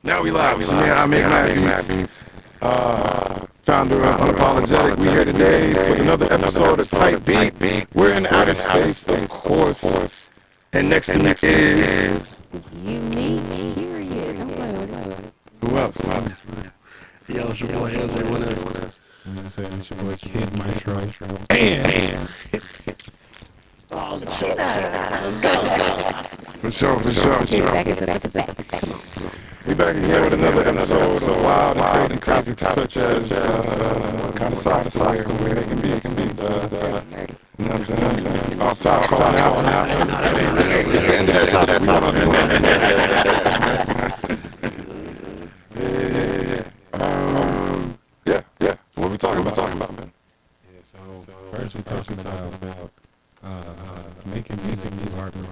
Now we live. I make mad beats. Founder of Unapologetic. We here today with another episode of Type Beat. We're in outer space, of course. And next to me is Unique, period. Don't play with it. who else? Yo, it's your boy LJ Winners. You know what I'm saying? It's your boy Kid Maestro. And Oh, let's go. for sure. Get back as a Come on. We back again with another episode of wild and crazy topics such as what kind of size to wear, they can be, you know what I'm saying? Off top, calling out now. Yeah. What we talking about, man? Yeah, so first we're talking about making music heartbreak.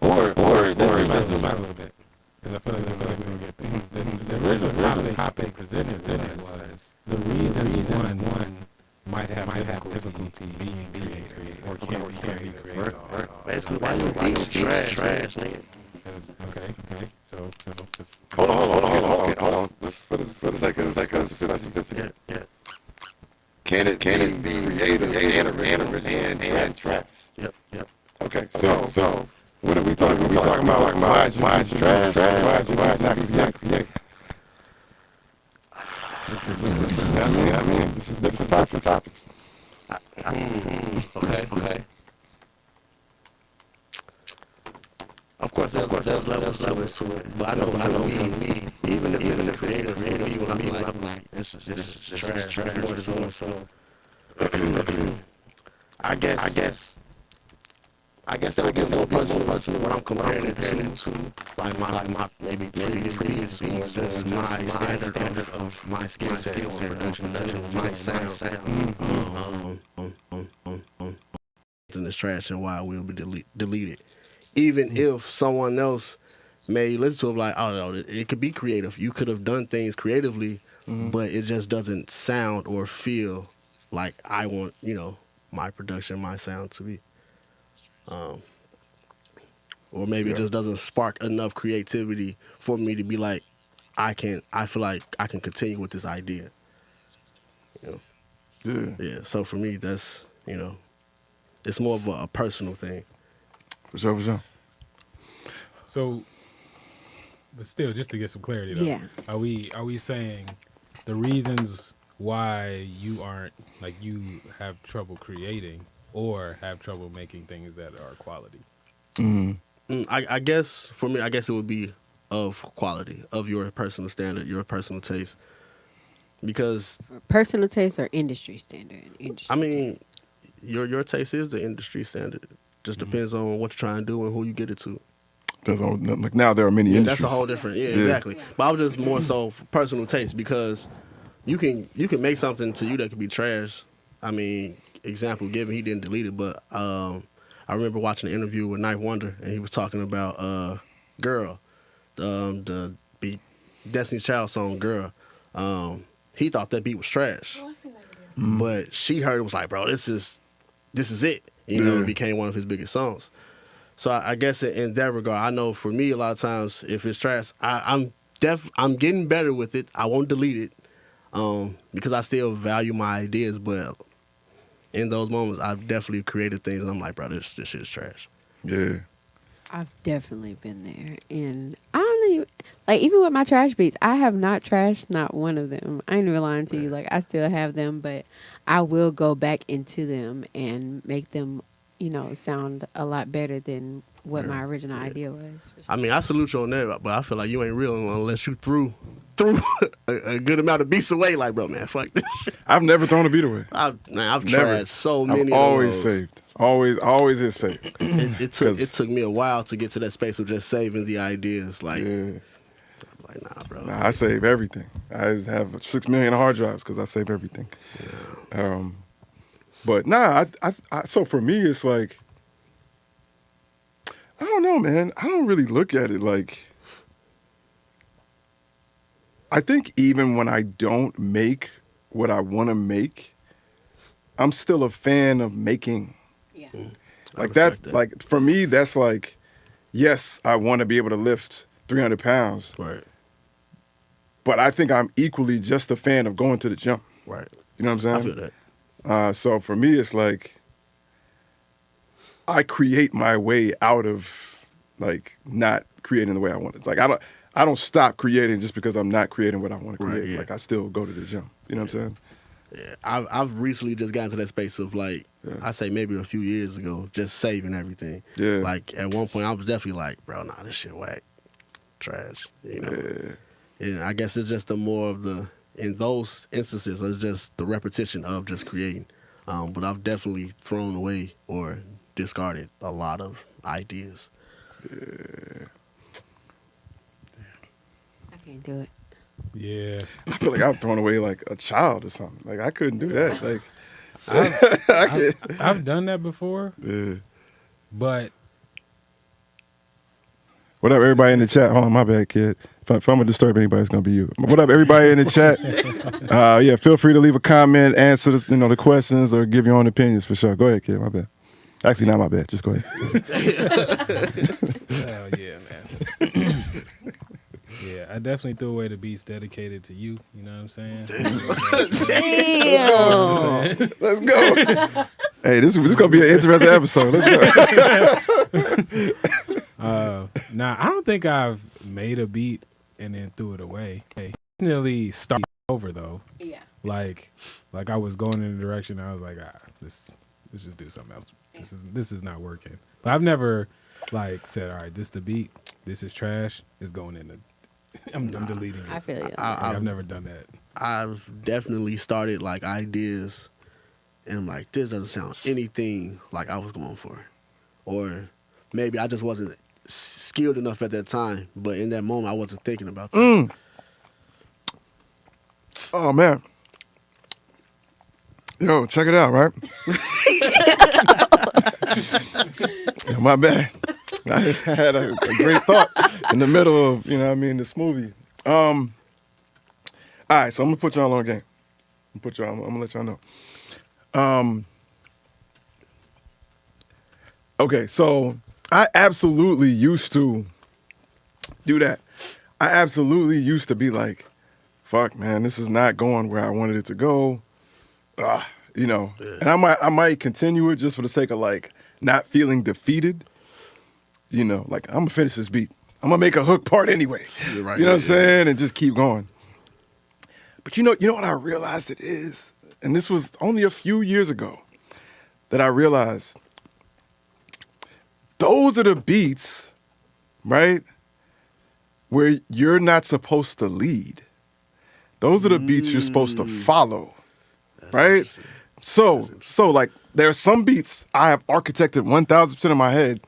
Or Let's zoom out a little bit. Because I feel like we're going to get the original topic presented was the reasons one might have difficulty being creative or can't be creative. Basically, why you beat trash, nigga? Okay. So hold on. For the sake of specificity. Yeah. Can it be creative and trash? Yep. Okay, so what are we talking about? Why is trash? Why is not creative? I mean, this is different topics. Okay. Of course, there's levels to it. But I know for me, even if it's creative, even I'm like, this is trash, more so. I guess more personally, what I'm comparing it to, like my maybe previous was just my standard of my skill set and production, my sound. And it's trash and why it will be deleted. Even if someone else may listen to it like, oh no, it could be creative. You could have done things creatively, but it just doesn't sound or feel like I want, my production, my sound to be. Or maybe it just doesn't spark enough creativity for me to be like, I feel like I can continue with this idea. Yeah. So for me, that's, it's more of a personal thing. For sure. So, but still, just to get some clarity though. Yeah. Are we saying the reasons why you have trouble creating or have trouble making things that are quality? I guess for me, it would be of quality, of your personal standard, your personal taste. Because Personal taste or industry standard? I mean, your taste is the industry standard. Just depends on what you're trying to do and who you get it to. Depends on, like, now there are many industries. That's a whole different. Yeah, exactly. But I was just more so for personal taste because you can make something to you that could be trash. I mean, example given, he didn't delete it, but I remember watching an interview with Knife Wonder, and he was talking about "Girl," the beat, Destiny's Child song "Girl." He thought that beat was trash, but she heard it, was like, "Bro, this is it." It became one of his biggest songs. So I guess in that regard, I know for me, a lot of times if it's trash, I'm getting better with it. I won't delete it because I still value my ideas, but in those moments, I've definitely created things, and I'm like, bro, this shit is trash. Yeah. I've definitely been there. And I don't even, even with my trash beats, I have not trashed not one of them. I ain't even lying to you. Like, I still have them, but I will go back into them and make them, sound a lot better than what my original idea was. I mean, I salute you on that, but I feel like you ain't real unless you threw a good amount of beats away. Like, bro, man, fuck this shit. I've never thrown a beat away. I've trashed so many. I've always saved. Always is saved. It took me a while to get to that space of just saving the ideas. Like, I'm like, nah, bro. I save everything. I have 6 million hard drives because I save everything. Yeah. But I so for me, it's like, I don't know, man. I don't really look at it like, I think even when I don't make what I want to make, I'm still a fan of making. Yeah. Like, that's that. Like, for me, that's like, yes, I want to be able to lift 300 pounds. Right. But I think I'm equally just a fan of going to the gym. Right. You know what I'm I saying? feel that. So for me, it's like I create my way out of like not creating the way I want. It's like I don't stop creating just because I'm not creating what I want to Right, create. yeah. Like I still go to the gym. You know what I'm saying? Yeah, I've recently just gotten to that space of like, Yeah. I say maybe a few years ago, just saving everything. Yeah. Like at one point, I was definitely like, bro, nah, this shit whack, trash. You know. Yeah. And I guess it's just the more of the in those instances, it's just the repetition of just creating. But I've definitely thrown away or discarded a lot of ideas. I can't do it. Yeah. I feel like I've thrown away like a child or something. Like I couldn't do that. Like I've done that before, yeah. but What up, everybody in the chat? Hold on, my bad, kid. If I'm gonna disturb anybody, it's gonna be you. What up, everybody in the chat? Yeah, feel free to leave a comment, answer the questions, or give your own opinions for sure. Go ahead, kid. My bad. Actually, not my bad. Just go ahead. hell yeah, man. Yeah, I definitely threw away the beats dedicated to you. You know what I'm saying? Damn. Let's go. Hey, this is gonna be an interesting episode. Let's go. Nah, I don't think I've made a beat and then threw it away. Hey, definitely start over though. Yeah. Like I was going in a direction. I was like, let's just do something else. This is not working. But I've never like said, all right, this the beat. This is trash. It's going in the. I'm deleting it. I feel you. I've never done that. I've definitely started like ideas, and I'm like, this doesn't sound anything like I was going for, or maybe I just wasn't skilled enough at that time. But in that moment, I wasn't thinking about that. Oh man. Yo, check it out, right? Yeah, my bad. I had a great thought in the middle of, this movie. All right, so I'm gonna put y'all on game. I'm gonna let y'all know. Okay, so I absolutely used to do that. I absolutely used to be like, fuck, man, this is not going where I wanted it to go. And I might continue it just for the sake of like not feeling defeated. Like I'm gonna finish this beat. I'm gonna make a hook part anyways. Right, you know what I'm saying? And just keep going. But you know what I realized it is? And this was only a few years ago that I realized those are the beats, right? Where you're not supposed to lead. Those are the beats you're supposed to follow. That's right? interesting. So like there are some beats I have architected 1,000% in my head,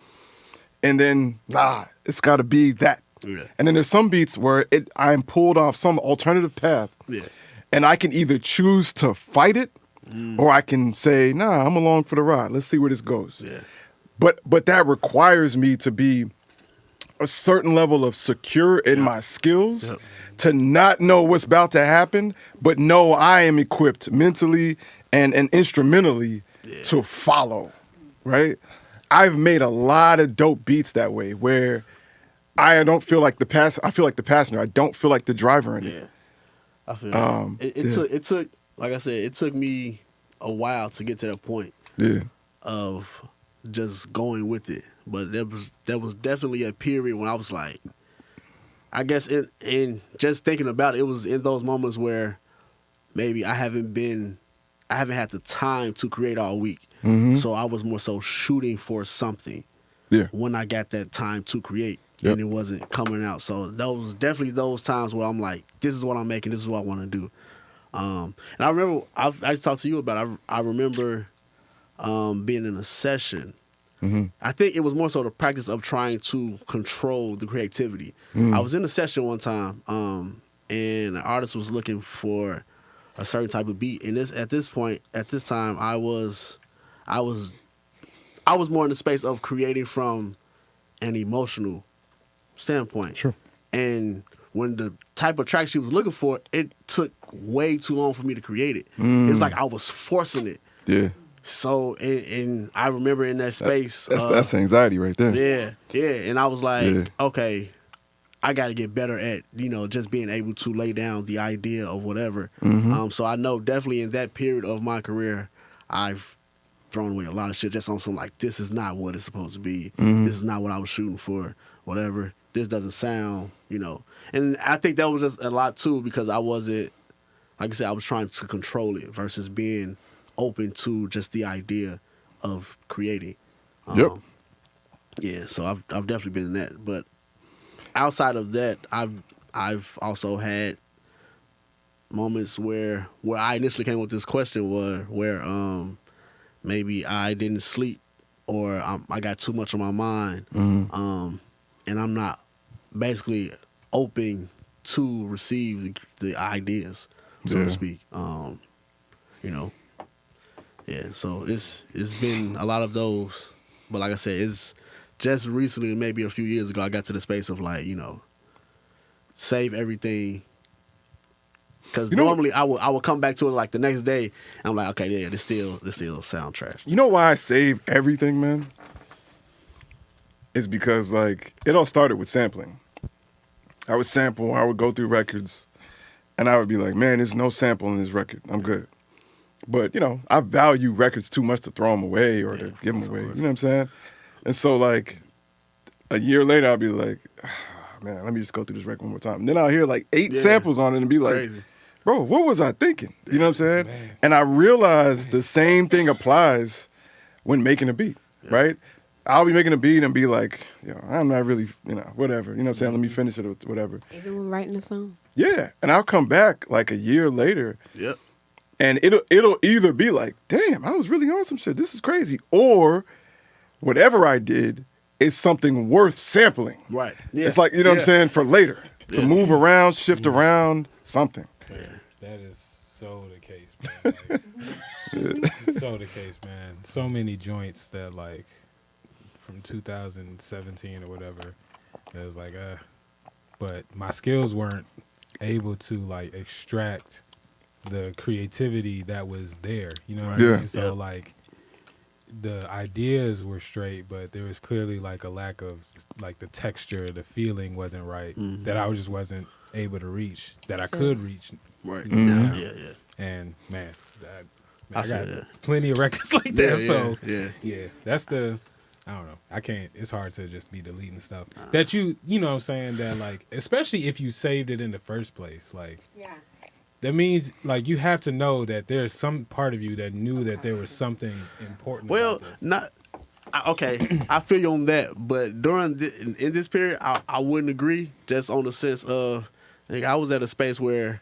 and then it's got to be that. Yeah. And then there's some beats where I'm pulled off some alternative path, and I can either choose to fight it, or I can say, nah, I'm along for the ride. Let's see where this goes. Yeah. But that requires me to be a certain level of secure in my skills to not know what's about to happen, but know I am equipped mentally and instrumentally to follow, right? I've made a lot of dope beats that way where I don't feel like the I feel like the passenger. I don't feel like the driver in it. Yeah. I feel that. It took, like I said, it took me a while to get to that point of just going with it. But there was definitely a period when I was like, I guess in just thinking about it, it was in those moments where maybe I haven't had the time to create all week. Mm-hmm. So I was more so shooting for something when I got that time to create. Yep. And it wasn't coming out. So those definitely those times where I'm like, this is what I'm making, this is what I want to do. And I remember I talked to you about it. I remember being in a session. Mm-hmm. I think it was more so the practice of trying to control the creativity. I was in a session one time, and an artist was looking for a certain type of beat. And at this time, I was more in the space of creating from an emotional standpoint. Sure. And when the type of track she was looking for, it took way too long for me to create it. It's like I was forcing it. Yeah. So, and I remember in that space. That's anxiety right there. Yeah. And I was like, okay, I got to get better at, just being able to lay down the idea of whatever. So I know definitely in that period of my career, I've thrown away a lot of shit just on some like, this is not what it's supposed to be. This is not what I was shooting for, whatever. This doesn't sound, And I think that was just a lot too because I wasn't, like I said, I was trying to control it versus being open to just the idea of creating. Yep. Yeah, so I've definitely been in that. But outside of that, I've also had moments where I initially came with this question where maybe I didn't sleep or I got too much on my mind, and I'm not basically open to receive the ideas, so to speak. Yeah. So it's been a lot of those, but like I said, it's just recently, maybe a few years ago, I got to the space of like, save everything. Because normally I would come back to it like the next day. And I'm like, okay, yeah, this still sound trash. You know why I save everything, man? It's because like it all started with sampling. I would sample, I would go through records, and I would be like, man, there's no sample in this record. I'm good. But, I value records too much to throw them away or to give them away. You know what I'm saying? And so, like, a year later, I'll be like, man, let me just go through this record one more time. And then I'll hear, like, 8 samples on it and be like, crazy. Bro, what was I thinking? You know what I'm saying? Man. And I realize the same thing applies when making a beat, right? I'll be making a beat and be like, I'm not really, whatever. You know what I'm saying? Let me finish it or whatever. Even when writing a song? Yeah. And I'll come back, like, a year later. Yep. And it'll either be like, damn, I was really on some shit. This is crazy. Or whatever I did is something worth sampling. Right. Yeah. It's like, what I'm saying, for later. To move around, shift around, something. Yeah. That is so the case, man. Like, it's so the case, man. So many joints that, like, from 2017 or whatever, it was like, but my skills weren't able to, like, extract the creativity that was there, you know what I mean? So like the ideas were straight, but there was clearly like a lack of like the texture, the feeling wasn't right, that I just wasn't able to reach, that I could reach right now. Yeah. And man, I got plenty of records like that. So yeah, that's the, I don't know. I can't, it's hard to just be deleting stuff that you know what I'm saying, that like, especially if you saved it in the first place, like, that means, like, you have to know that there's some part of you that knew that there was something important. Well, about this. okay, I feel you on that, but in this period, I wouldn't agree. Just on the sense of, like, I was at a space where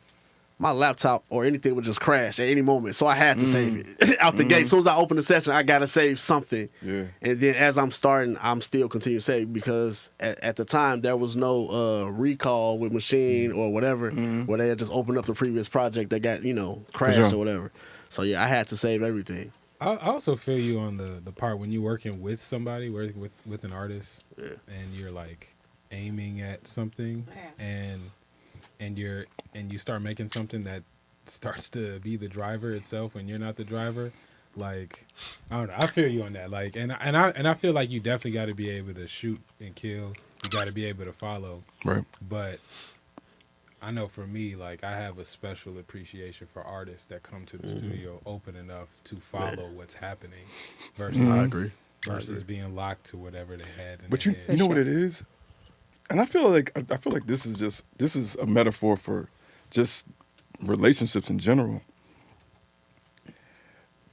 my laptop or anything would just crash at any moment, so I had to save it out the gate. As soon as I open the session, I gotta save something. Yeah. And then as I'm starting, I'm still continuing to save because at the time there was no recall with Machine or whatever, where they had just opened up the previous project that got crashed or whatever. So yeah, I had to save everything. I also feel you on the part when you're working with somebody, working with an artist, and you're like aiming at something, and you start making something that starts to be the driver itself when you're not the driver. Like, I don't know, I feel you on that. Like, and I feel like you definitely got to be able to shoot and kill. You got to be able to follow. Right. But I know for me, like, I have a special appreciation for artists that come to the studio open enough to follow what's happening versus being locked to whatever they had. But you know what it is? And I feel like this is a metaphor for just relationships in general.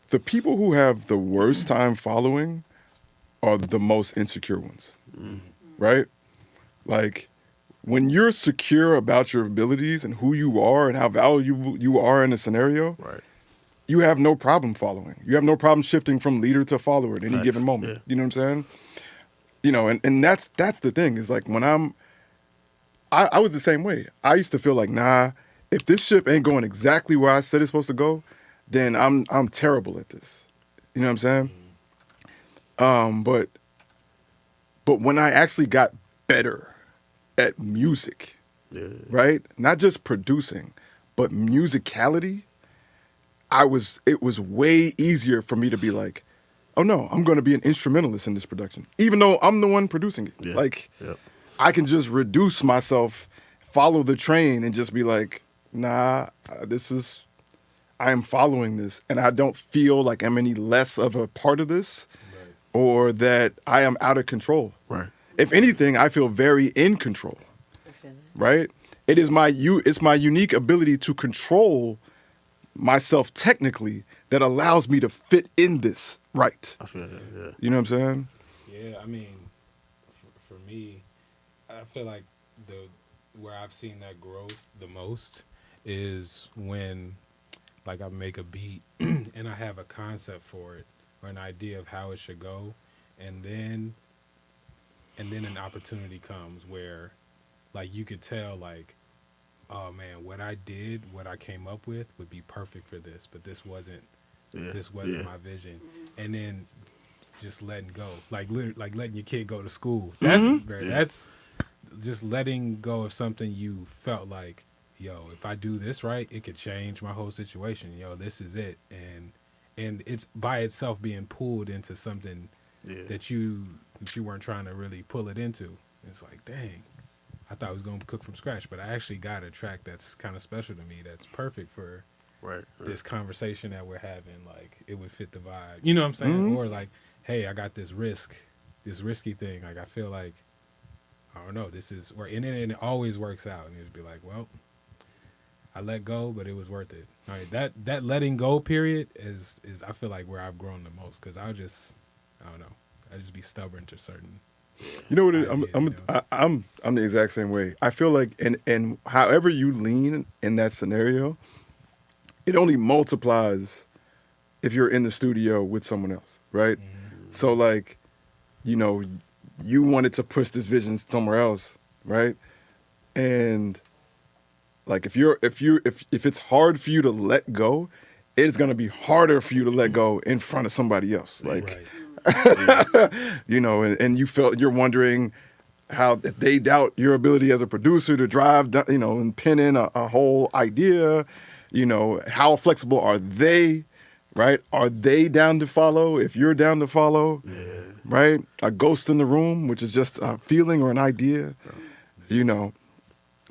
The people who have the worst time following are the most insecure ones, right? Like, when you're secure about your abilities and who you are and how valuable you are in a scenario, you have no problem following. You have no problem shifting from leader to follower at any given moment. Yeah. You know what I'm saying? And that's the thing, is like when I was the same way. I used to feel like, nah, if this ship ain't going exactly where I said it's supposed to go, then I'm terrible at this. You know what I'm saying? But when I actually got better at music, right? Not just producing, but musicality, it was way easier for me to be like, oh no, I'm going to be an instrumentalist in this production, even though I'm the one producing it. Yeah. Like, I can just reduce myself, follow the train, and just be like, nah, I am following this, and I don't feel like I'm any less of a part of this, or that I am out of control. Right. If anything, I feel very in control. I feel it. Right? It's my unique ability to control myself technically that allows me to fit in this right. I feel that. Yeah. You know what I'm saying? Yeah, I mean, for me, I feel like where I've seen that growth the most is when, like, I make a beat and I have a concept for it or an idea of how it should go, and then an opportunity comes where, like, you could tell, like, oh man, what I came up with would be perfect for this, but this wasn't my vision, and then just letting go, like letting your kid go to school. That's great. That's just letting go of something you felt like, yo, if I do this right, it could change my whole situation. Yo, this is it, and it's by itself being pulled into something that you weren't trying to really pull it into. It's like, dang, I thought I was going to cook from scratch, but I actually got a track that's kind of special to me, that's perfect for this conversation that we're having. Like, it would fit the vibe. You know what I'm saying? Or like, hey, I got this risky thing. Like, I feel like, I don't know, this is where, and it always works out. And you just be like, well, I let go, but it was worth it. All right, that letting go period is I feel like where I've grown the most, because I don't know, I just be stubborn to certain. You know what? Ideas, I'm the exact same way. I feel like, and however you lean in that scenario, it only multiplies if you're in the studio with someone else, right? So like, you know, you wanted to push this vision somewhere else, right? And like, if it's hard for you to let go, it's gonna be harder for you to let go in front of somebody else. Like, Right. you know, and you're wondering how, if they doubt your ability as a producer to drive, you know, and pin in a whole idea, you know, how flexible are they, right? Are they down to follow if you're down to follow, right? A ghost in the room, which is just a feeling or an idea, you know.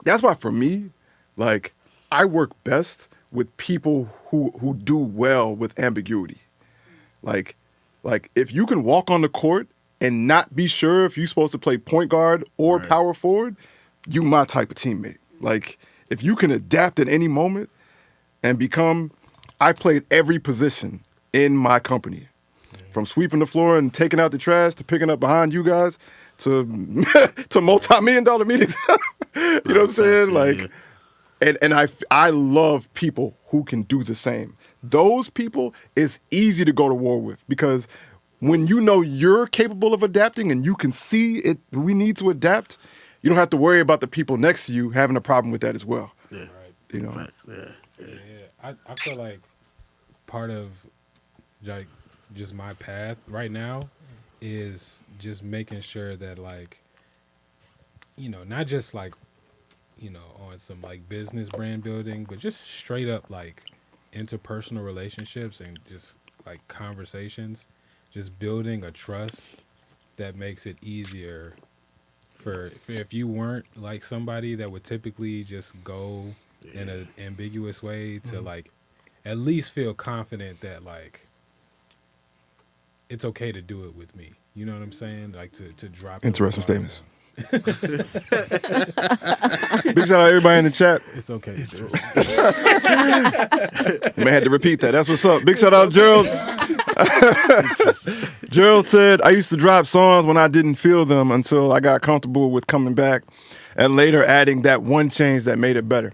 That's why for me, like, I work best with people who do well with ambiguity. Like if you can walk on the court and not be sure if you're supposed to play point guard or power forward, you my type of teammate. Like, if you can adapt at any moment and become, I played every position in my company, from sweeping the floor and taking out the trash to picking up behind you guys to multi-million-dollar meetings. You know what I'm saying? Like, and I love people who can do the same. Those people is easy to go to war with, because when you know you're capable of adapting and you can see it, we need to adapt, you don't have to worry about the people next to you having a problem with that as well. Yeah. Right. You know? Yeah. I feel like part of, like, just my path right now is just making sure that, like, you know, not just like, you know, on some like business brand building, but just straight up like interpersonal relationships and just like conversations, just building a trust that makes it easier for if you weren't like somebody that would typically just go in an ambiguous way to like at least feel confident that like it's okay to do it with me. You know what I'm saying? Like to drop. Interesting statements. Big shout out to everybody in the chat. It's okay to do it. Man, had to repeat that. That's what's up. Big shout out, Gerald. Gerald said, I used to drop songs when I didn't feel them until I got comfortable with coming back and later adding that one change that made it better.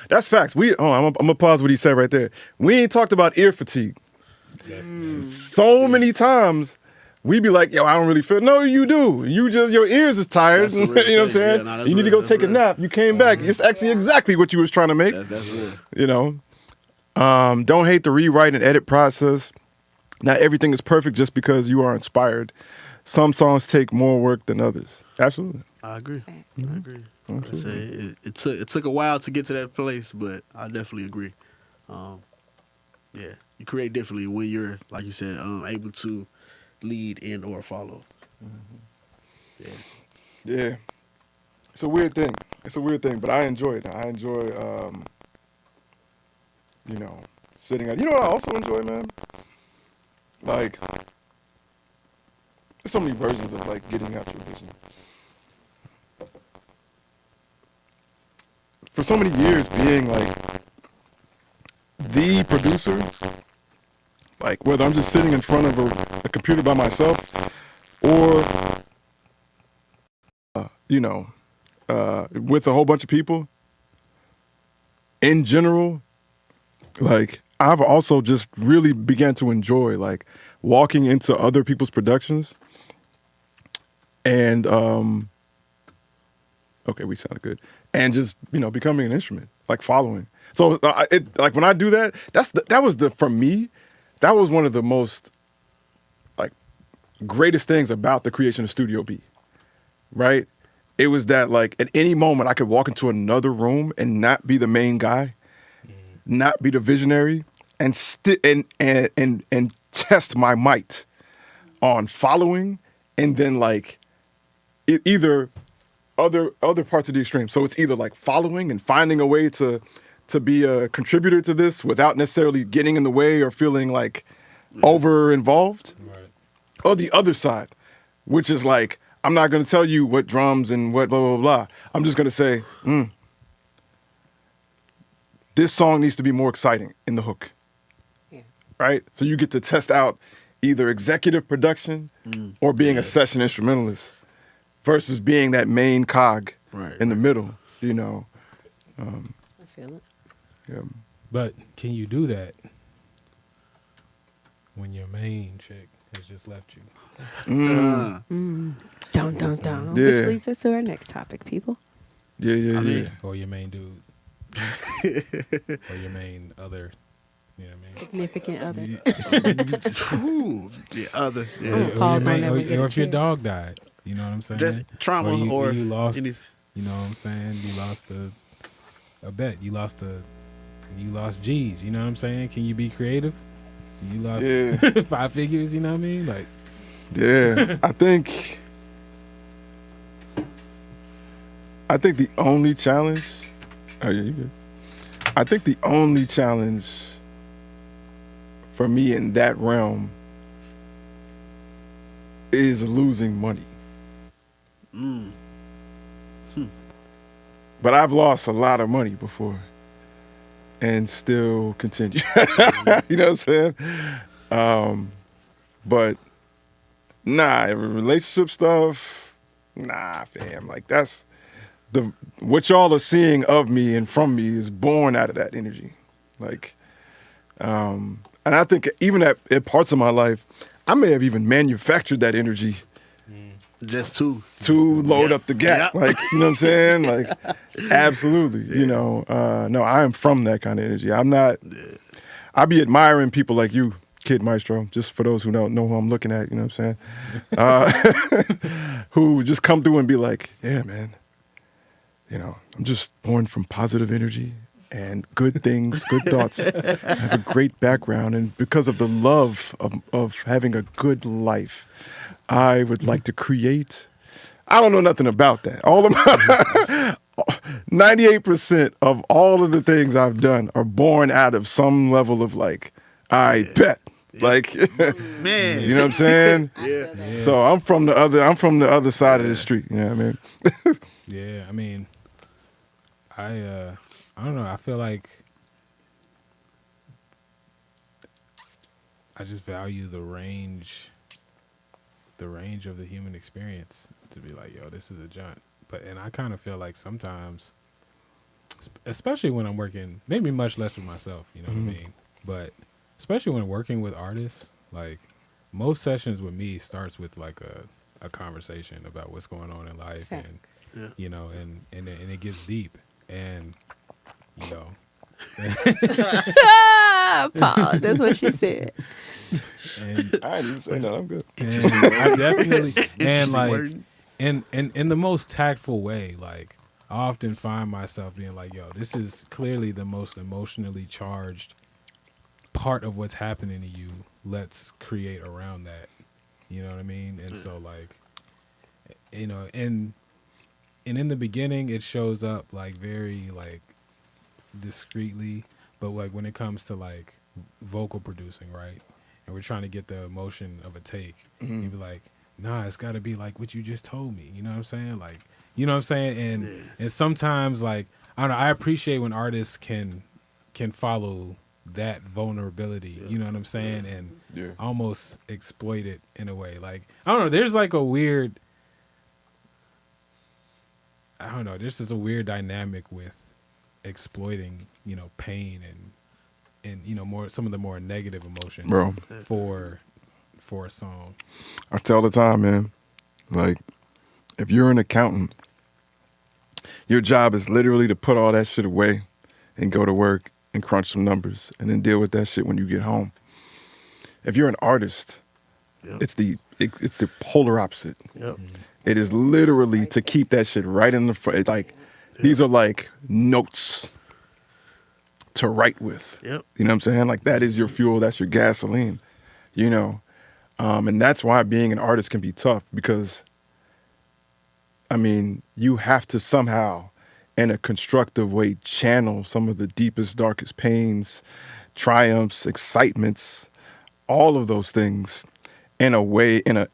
That's facts. I'm gonna pause what he said right there. We ain't talked about ear fatigue. So many times we be like, yo, I don't really feel. No, you do. You just, your ears is tired. You know what I'm saying? Yeah, you need to go take a nap. You came back. It's actually exactly what you was trying to make. That's real. You know? Don't hate the rewrite and edit process. Not everything is perfect just because you are inspired. Some songs take more work than others. Absolutely. I agree. I say it took a while to get to that place, but I definitely agree. Yeah, you create differently when you're, like you said, able to lead and or follow. Yeah. It's a weird thing. It's a weird thing, but I enjoy it. I enjoy, sitting at. You know what I also enjoy, man? Like, there's so many versions of like getting out your vision. For so many years, being like the producer, like whether I'm just sitting in front of a computer by myself, or with a whole bunch of people. In general, like I've also just really began to enjoy like walking into other people's productions and okay, we sounded good, and just becoming an instrument, like following. So like when I do that, for me, that was one of the most like greatest things about the creation of Studio B, right? It was that like at any moment I could walk into another room and not be the main guy, not be the visionary, and and test my might on following, and then like either other parts of the extreme. So it's either like following and finding a way to be a contributor to this without necessarily getting in the way or feeling like over involved, Right. or the other side, which is like, I'm not going to tell you what drums and what blah, blah, blah. I'm just going to say, this song needs to be more exciting in the hook. Yeah. Right? So you get to test out either executive production or being a session instrumentalist versus being that main cog in the middle, I feel it. Yeah. But can you do that when your main chick has just left you? Don't. Yeah. Which leads us to our next topic, people. Yeah. Or your main dude? Or your main other? You know what I mean? Significant other. Ooh, the other. Yeah. I'm gonna pause on that. Or We get a if your chair. dog died, you know what I'm saying? Just trauma or you lost. any- You know what I'm saying? You lost a bet. You lost G's. You know what I'm saying? Can you be creative? You lost 5 figures. You know what I mean? Like, Yeah. I think the only challenge. Oh yeah, you good. I think the only challenge for me in that realm is losing money. But I've lost a lot of money before and still continue. You know what I'm saying? But nah, relationship stuff, nah, fam. Like that's what y'all are seeing of me and from me is born out of that energy. Like, and I think even at parts of my life, I may have even manufactured that energy just to load up the gap. Yep. Like, you know what I'm saying? Like, absolutely. No, I am from that kind of energy. I'm not, I be admiring people like you, Kid Maestro, just for those who don't know who I'm looking at, you know what I'm saying? Who just come through and be like, yeah, man, I'm just born from positive energy and good things, good thoughts. I have a great background. And because of the love of having a good life, I would like to create. I don't know nothing about that. All of my 98% of all of the things I've done are born out of some level of like, I bet. Like, man, you know what I'm saying? Yeah. So I'm from the other side of the street. You know what I mean? yeah. I mean, I don't know. I feel like I just value the range of the human experience to be like, yo, this is a jaunt. And I kind of feel like sometimes, especially when I'm working, maybe much less with myself, you know what I mean? But especially when working with artists, like most sessions with me starts with like a conversation about what's going on in life. Facts. And, and it gets deep. And, Pause. That's what she said. and I didn't even say that. I'm good. And I definitely and Interesting like word. in the most tactful way, like I often find myself being like, yo, this is clearly the most emotionally charged part of what's happening to you. Let's create around that. You know what I mean? And so like, and in the beginning it shows up like very like discreetly, but like when it comes to like vocal producing, right? And we're trying to get the emotion of a take, you'd be like, nah, it's got to be like what you just told me. You know what I'm saying? Like, you know what I'm saying? And sometimes like I don't know, I appreciate when artists can follow that vulnerability. You know what I'm saying? And almost exploit it in a way. Like I don't know. There's like a weird. I don't know. There's just a weird dynamic with exploiting, you know, pain and you know more some of the more negative emotions, Bro. for a song. I tell the time, man, like, if you're an accountant, your job is literally to put all that shit away and go to work and crunch some numbers and then deal with that shit when you get home. If you're an artist, it's the polar opposite. It is literally to keep that shit right in the front. Like, these are like notes to write with. You know what I'm saying? Like, that is your fuel. That's your gasoline, you know? And that's why being an artist can be tough because, I mean, you have to somehow, in a constructive way, channel some of the deepest, darkest pains, triumphs, excitements, all of those things in a way, in a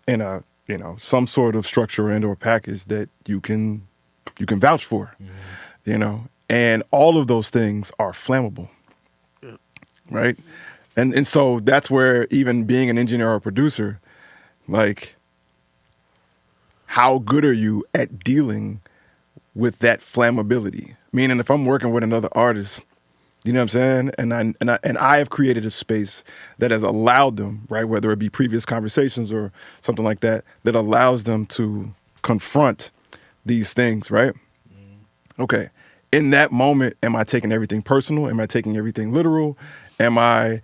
you know, some sort of structure and or package that you can vouch for, you know, and all of those things are flammable, right? And so that's where even being an engineer or a producer, like, how good are you at dealing with that flammability? Meaning, if I'm working with another artist, you know what I'm saying, and I have created a space that has allowed them, right, whether it be previous conversations or something like that, that allows them to confront these things, right? Okay, in that moment, am I taking everything personal? Am I taking everything literal? Am I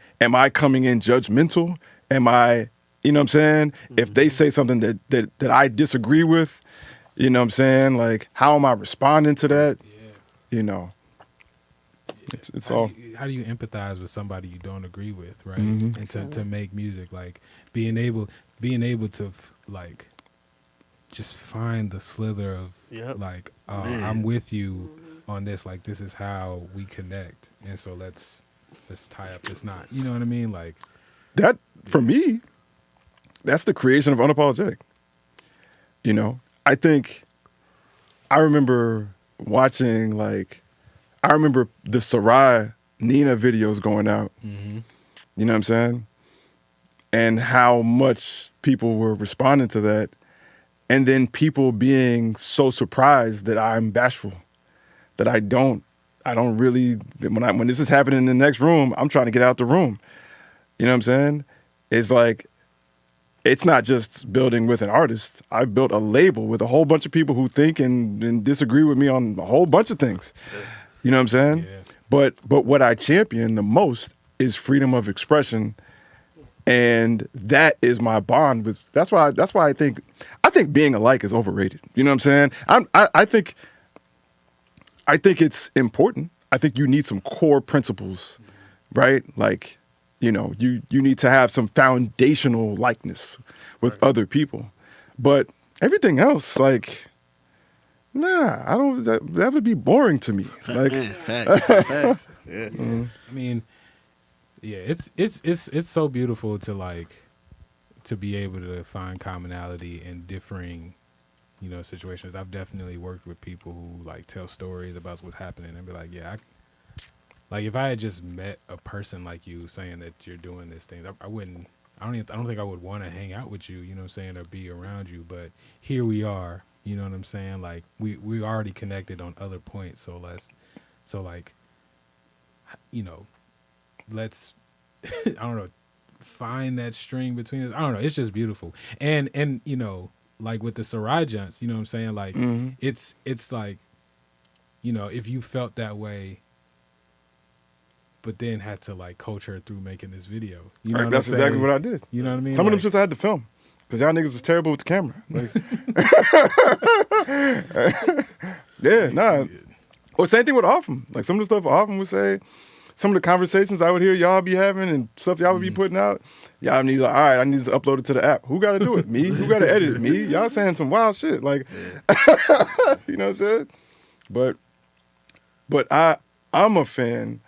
coming in judgmental? Am I, you know what I'm saying? If they say something that I disagree with, you know what I'm saying? Like, how am I responding to that? You know, it's how all. How do you empathize with somebody you don't agree with, right? And to make music, like being able to like just find the slither of like, I'm with you on this. Like, this is how we connect, and so let's tie up this knot. You know what I mean? Like That, for me, that's the creation of Unapologetic. You know, I remember watching, like, I remember the Sarai Nina videos going out. You know what I'm saying? And how much people were responding to that. And then people being so surprised that I'm bashful, that I don't really, when this is happening in the next room, I'm trying to get out the room. You know what I'm saying? It's like, it's not just building with an artist. I built a label with a whole bunch of people who think and disagree with me on a whole bunch of things. You know what I'm saying? Yeah. But what I champion the most is freedom of expression, and that is my bond with. That's why I think being alike is overrated. You know what I'm saying? I think it's important. I think you need some core principles, right? Like, you know, you need to have some foundational likeness with other people. But everything else, like, nah, I don't. That would be boring to me. Like, Facts. Yeah. I mean, yeah, it's so beautiful to like to be able to find commonality in differing, you know, situations. I've definitely worked with people who like tell stories about what's happening and be like, yeah, like if I had just met a person like you saying that you're doing this thing, I don't think I would want to hang out with you, you know what I'm saying, or be around you. But here we are, you know what I'm saying? Like we already connected on other points, so like, you know, let's I don't know, find that string between us. I don't know, it's just beautiful. And you know, like with the Sarai Junts, you know what I'm saying? Like it's like, you know, if you felt that way but then had to like coach her through making this video. You know right, what that's I'm saying? exactly what I did. You know what I mean? Some of them Like, just had to film because y'all niggas was terrible with the camera. Like, yeah, nah. Or same thing with Offham. Like some of the stuff Offham would say, some of the conversations I would hear y'all be having and stuff y'all would be putting out, y'all need like, all right, I need to upload it to the app. Who got to do it? Me. Who got to edit it? Me. Y'all saying some wild shit, like, you know what I'm saying? But I'm a fan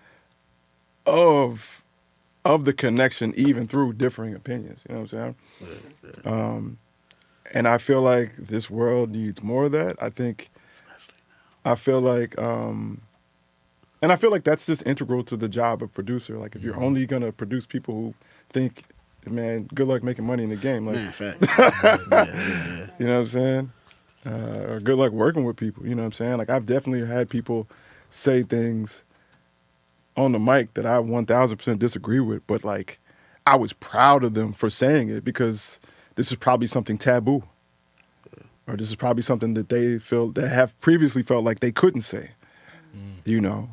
of the connection, even through differing opinions. You know what I'm saying? And I feel like this world needs more of that. I feel like that's just integral to the job of producer. Like, if you're only gonna produce people who think, man, good luck making money in the game. Like, Man, fact. you know what I'm saying? Or good luck working with people. You know what I'm saying? Like, I've definitely had people say things on the mic that I 1000% disagree with, but like, I was proud of them for saying it because this is probably something taboo, or this is probably something that they have previously felt like they couldn't say. You know,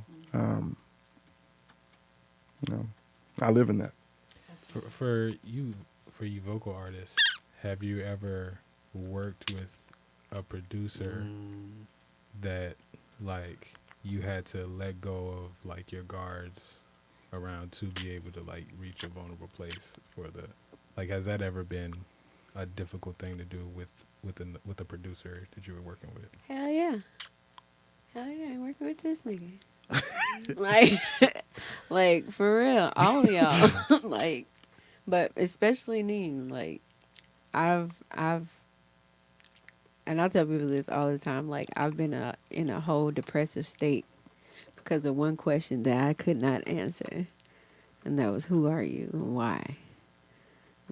I live in that. For you vocal artists, have you ever worked with a producer that like you had to let go of like your guards around to be able to like reach a vulnerable place for the, like, has that ever been a difficult thing to do with a producer that you were working with? Hell yeah. I'm working with this nigga. like for real, all of y'all. Like, but especially Neem. Like, I've, and I tell people this all the time. Like, I've been in a whole depressive state because of one question that I could not answer, and that was, "Who are you and why?"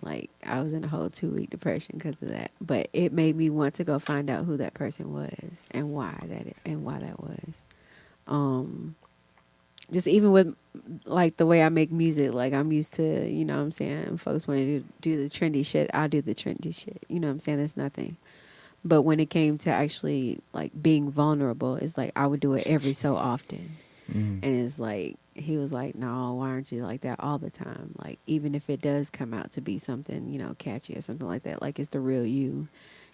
Like, I was in a whole 2-week depression because of that. But it made me want to go find out who that person was and why that was. Just even with like the way I make music, like I'm used to, you know what I'm saying, folks want to do the trendy shit, I'll do the trendy shit. You know what I'm saying? That's nothing. But when it came to actually like being vulnerable, it's like I would do it every so often. And it's like, he was like, no, why aren't you like that all the time? Like, even if it does come out to be something, you know, catchy or something like that, like it's the real you.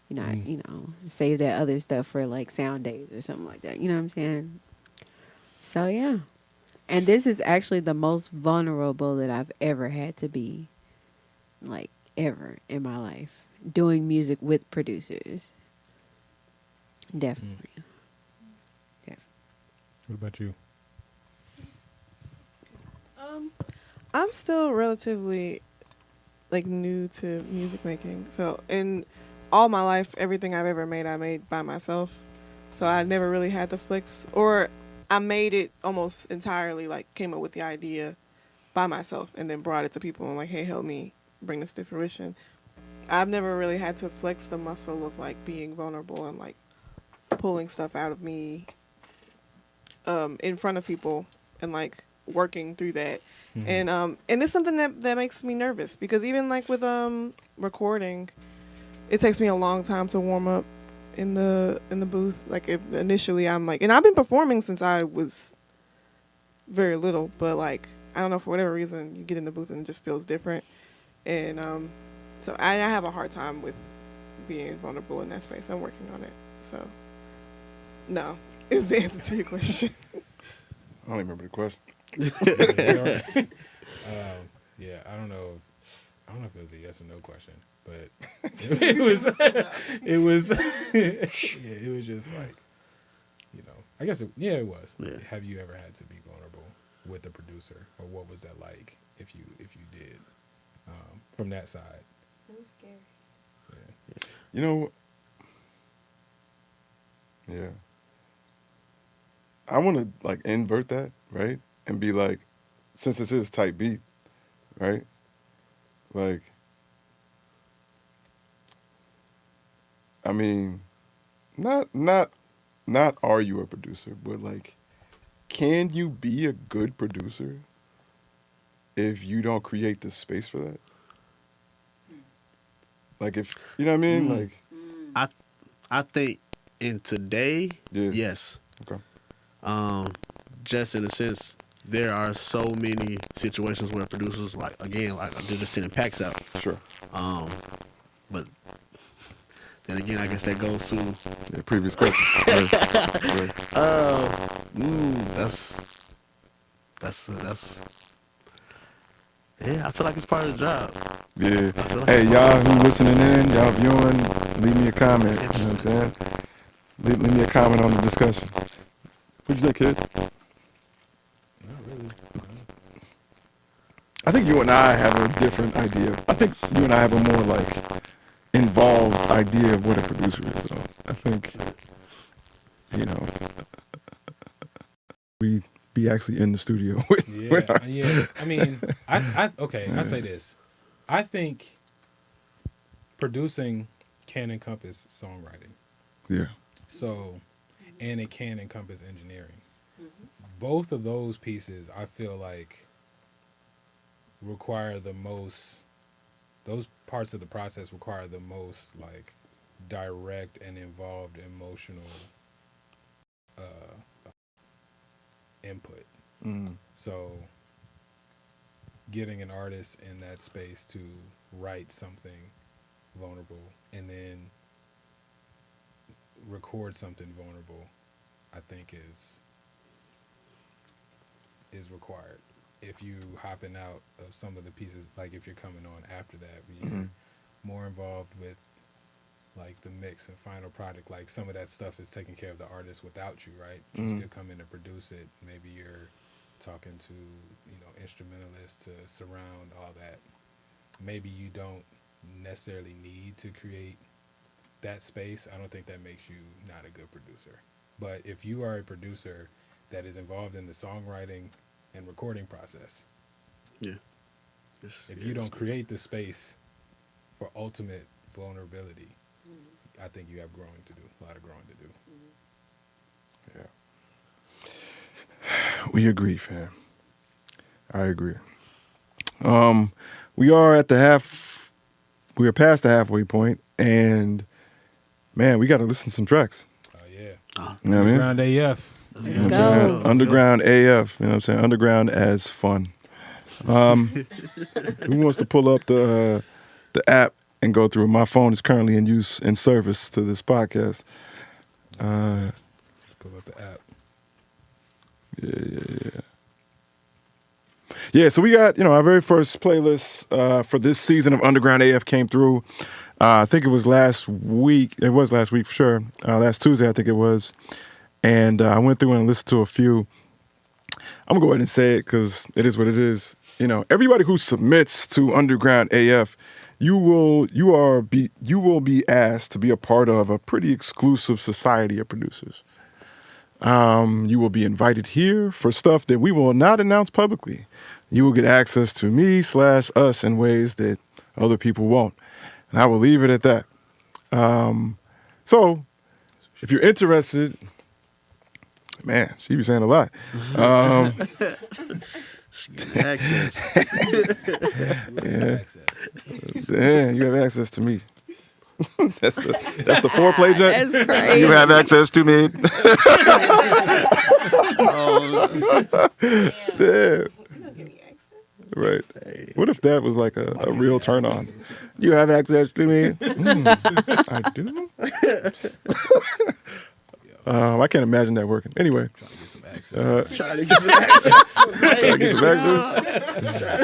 You know, save that other stuff for like sound days or something like that. You know what I'm saying? So yeah. And this is actually the most vulnerable that I've ever had to be, like, ever in my life. Doing music with producers. Definitely. What about you? I'm still relatively like new to music making. So in all my life, everything I've ever made, I made by myself. So I never really had to flex, or I made it almost entirely, like came up with the idea by myself and then brought it to people and like, hey, help me bring this to fruition. I've never really had to flex the muscle of like being vulnerable and like pulling stuff out of me in front of people and like working through that. And it's something that makes me nervous because even like with recording, it takes me a long time to warm up in the booth. Like initially I'm like, and I've been performing since I was very little, but like I don't know, for whatever reason you get in the booth and it just feels different. And so I have a hard time with being vulnerable in that space. I'm working on it. So no is the answer to your question. I don't even remember the question. Yeah, I don't know if it was a yes or no question, but it was it was just like, you know, I guess it was. Yeah. Have you ever had to be vulnerable with a producer, or what was that like if you did from that side? It was scary. Yeah. You know, yeah. I want to like invert that, right? And be like, since this is type beat, right? Like, I mean, not are you a producer, but like, can you be a good producer if you don't create the space for that? Like, if you know what I mean, like, I think in today, Yeah. yes. Okay. Just in a sense, there are so many situations where producers, like again, like they're just sending packs out. Sure. But then again, I guess that goes to Yeah, previous question. Right. that's That's yeah. I feel like it's part of the job. Yeah. I feel like Hey, it's y'all part of who listening in, y'all viewing, leave me a comment. You know what I'm saying? Leave me a comment on the discussion. What'd you say, kid? Not really. I think you and I have a different idea. I think you and I have a more like involved idea of what a producer is. So I think, you know, we be actually in the studio with Yeah, yeah. I mean, I say this. I think producing can encompass songwriting. yeah. So, and it can encompass engineering. Both of those pieces, I feel like, require the most. Those parts of the process require the most like direct and involved emotional input. Mm. So, getting an artist in that space to write something vulnerable and then record something vulnerable, I think is required. If you hopping out of some of the pieces, like if you're coming on after that, you're Mhm. more involved with like the mix and final product, like some of that stuff is taking care of the artist without you, right? You Mhm. still come in to produce it. Maybe you're talking to, instrumentalists to surround all that. Maybe you don't necessarily need to create that space. I don't think that makes you not a good producer. But if you are a producer that is involved in the songwriting and recording process, if you don't create the space for ultimate vulnerability, I think you have a lot of growing to do. We agree, fam. I agree. We are at we are past the halfway point, and man, we got to listen to some tracks. Oh yeah. You know what I mean? Underground AF. Let's You know what I'm go. saying? Underground AF. You know what I'm saying? Underground as fun. Who wants to pull up the app and go through it? My phone is currently in use in service to this podcast. Let's pull up the app. Yeah. Yeah, so we got, our very first playlist for this season of Underground AF came through. I think it was last week. It was last week for sure. Last Tuesday, I think it was. And I went through and listened to a few. I'm going to go ahead and say it because it is what it is. Everybody who submits to Underground AF, you will be asked to be a part of a pretty exclusive society of producers. You will be invited here for stuff that we will not announce publicly. You will get access to me/us in ways that other people won't. And I will leave it at that. So if you're interested, man, she be saying a lot. Access. Yeah. Access. Yeah, you have access to me. That's the foreplay, Jack. That's crazy. You have access to me. Yeah. Right. What if that was like a real turn on? You have access to me. I do. I can't imagine that working. Anyway, Trying to get some access. Trying to get some access.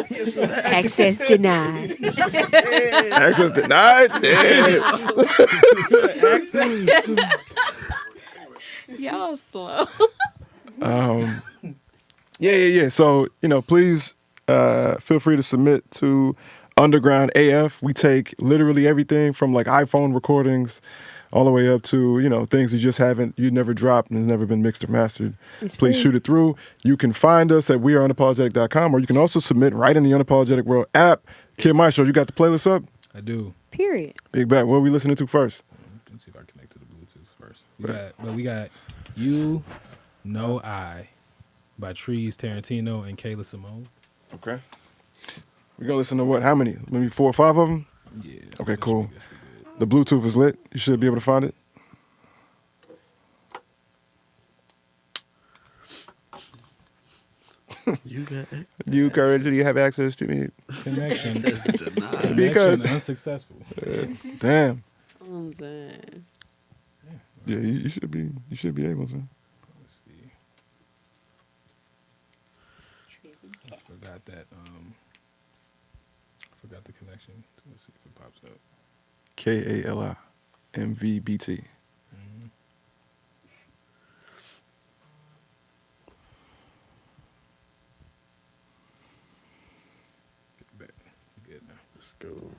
get some access. Access denied. Access denied. Yeah. Y'all slow. Yeah. So, please feel free to submit to Underground AF. We take literally everything from like iPhone recordings all the way up to, things you never dropped and has never been mixed or mastered. It's Please free. shoot it through. You can find us at weareunapologetic.com, or you can also submit right in the Unapologetic World app. Kid Maestro, you got the playlist up? I do. Period. Big back. What are we listening to first? Let's see if I connect to the Bluetooth first. We got You Know I by Trees Tarantino and Kayla Simone. Okay. We're going to listen to what? How many? Maybe 4 or 5 of them? Yeah. Okay, that cool. should be good. The Bluetooth is lit. You should be able to find it. You got it. You currently have access to me. Connection. Denied. Because- Connection unsuccessful. Damn. I'm saying. Yeah, you should be able to. Let's see. Forgot that. Forgot the connection. Let's see if it pops up. KALIMVBT. Get back. Good now. Let's go.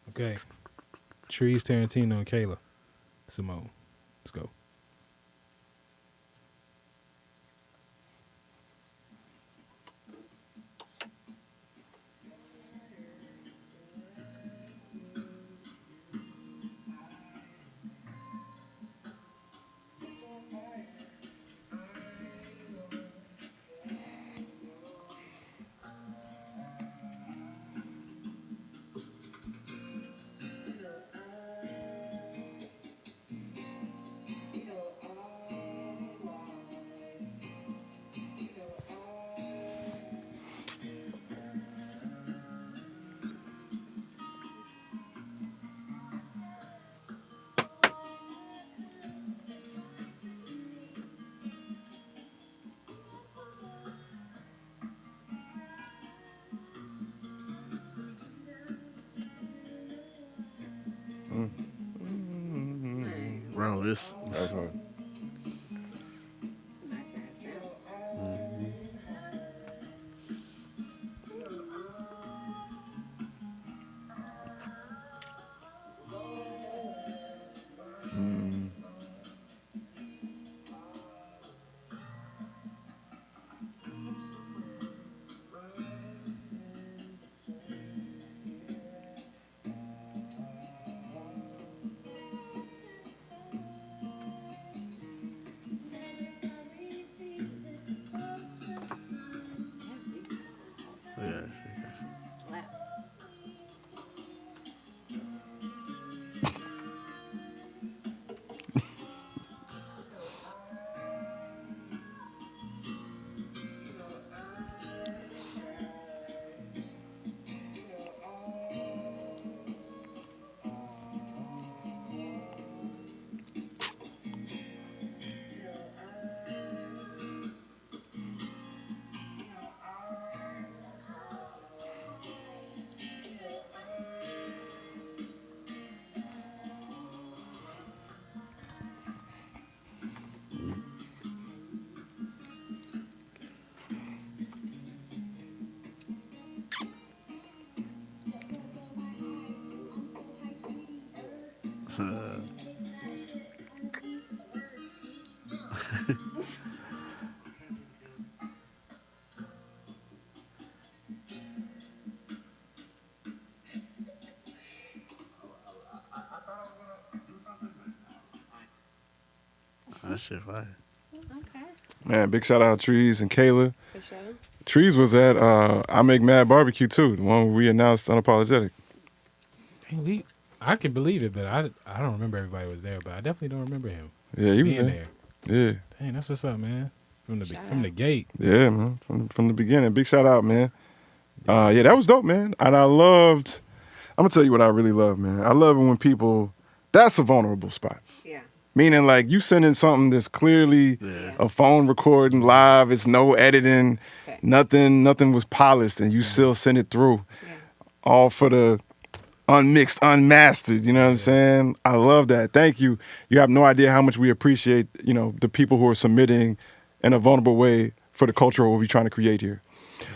Okay. Trees, Tarantino, and Kayla. Simone. Let's go. Bro, this. That's hard. Yeah. That shit fire. Okay. Man, big shout out Trees and Kayla. For sure. Trees was at I Make Mad Barbecue too, the one where we announced Unapologetic. Dang, I can believe it, but I don't remember everybody was there, but I definitely don't remember him Yeah, he was being there. there. Yeah, Dang, that's what's up, man. From the Shout from the out. gate. yeah, man. From the beginning, big shout out, man. Yeah, that was dope, man. And I loved. I'm gonna tell you what I really love, man. I love it when people. That's a vulnerable spot. Yeah. Meaning, like, you sending something that's clearly Yeah. a phone recording live. It's no editing, Okay. nothing was polished, and you still send it through, Yeah. all for the unmixed, unmastered. You know what I'm saying? I love that. Thank you. You have no idea how much we appreciate, the people who are submitting in a vulnerable way for the culture we're trying to create here,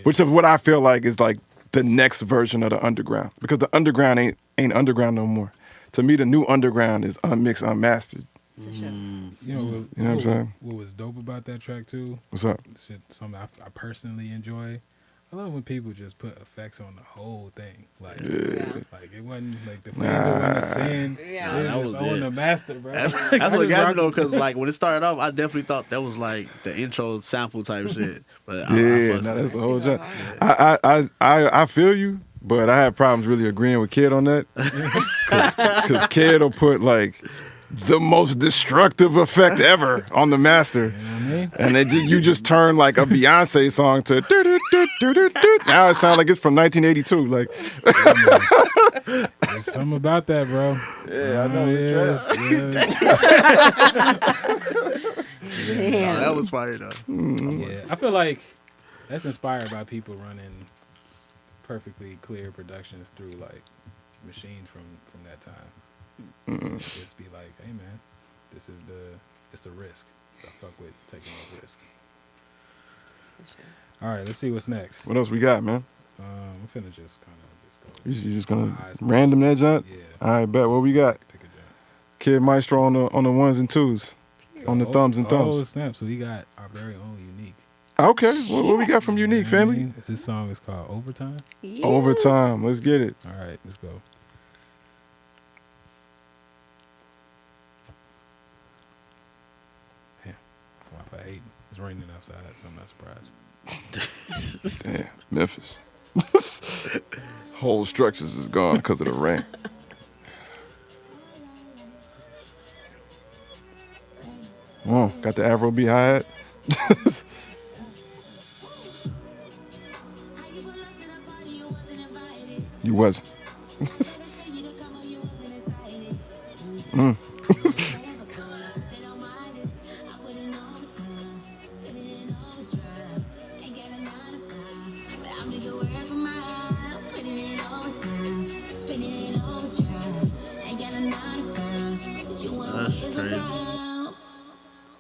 which is what I feel like is like the next version of the underground, because the underground ain't underground no more. To me, the new underground is unmixed, unmastered. For sure. You know know what I'm saying? What was dope about that track too? What's up? Shit, something I personally enjoy. I love when people just put effects on the whole thing. Like, Yeah. like it wasn't like the phaser wasn't a sin. Yeah. It That was was on it. the master, bro. That's Like, I what just got me rock- though, because like when it started off, I definitely thought that was like the intro sample type shit. But Yeah, fucks no, with that's it. the whole That job. shit go I feel you, but I have problems really agreeing with Kid on that. Because Kid will put like the most destructive effect ever on the master. You know what I mean? And you just turn like a Beyonce song to do. Now it sounds like it's from 1982. Like, There's something about that, bro. yeah, I know. Oh, Damn. that was fire though. Yeah, I feel like That's inspired by people running perfectly clear productions through like machines from that time. Just be like, hey man, it's a risk. So I fuck with taking those risks. All right, let's see what's next. What else we got, man? I'm finna just kind of just go. You just gonna My eyes random that closed. junk? Yeah. All right, bet. What we got? Pick a junk. Kid Maestro on the ones and twos, on the thumbs and Oh thumbs. snap! So we got our very own Unique. Okay, what we got from Unique, You know what I family? mean? This song is called Overtime. Yeah. Overtime. Let's get it. All right, let's go. Damn, Wi-Fi 8. It's raining outside, so I'm not surprised. Damn, Memphis. Whole structures is gone because of the rain. Got the Afro beat hi-hat. You wasn't. That's crazy.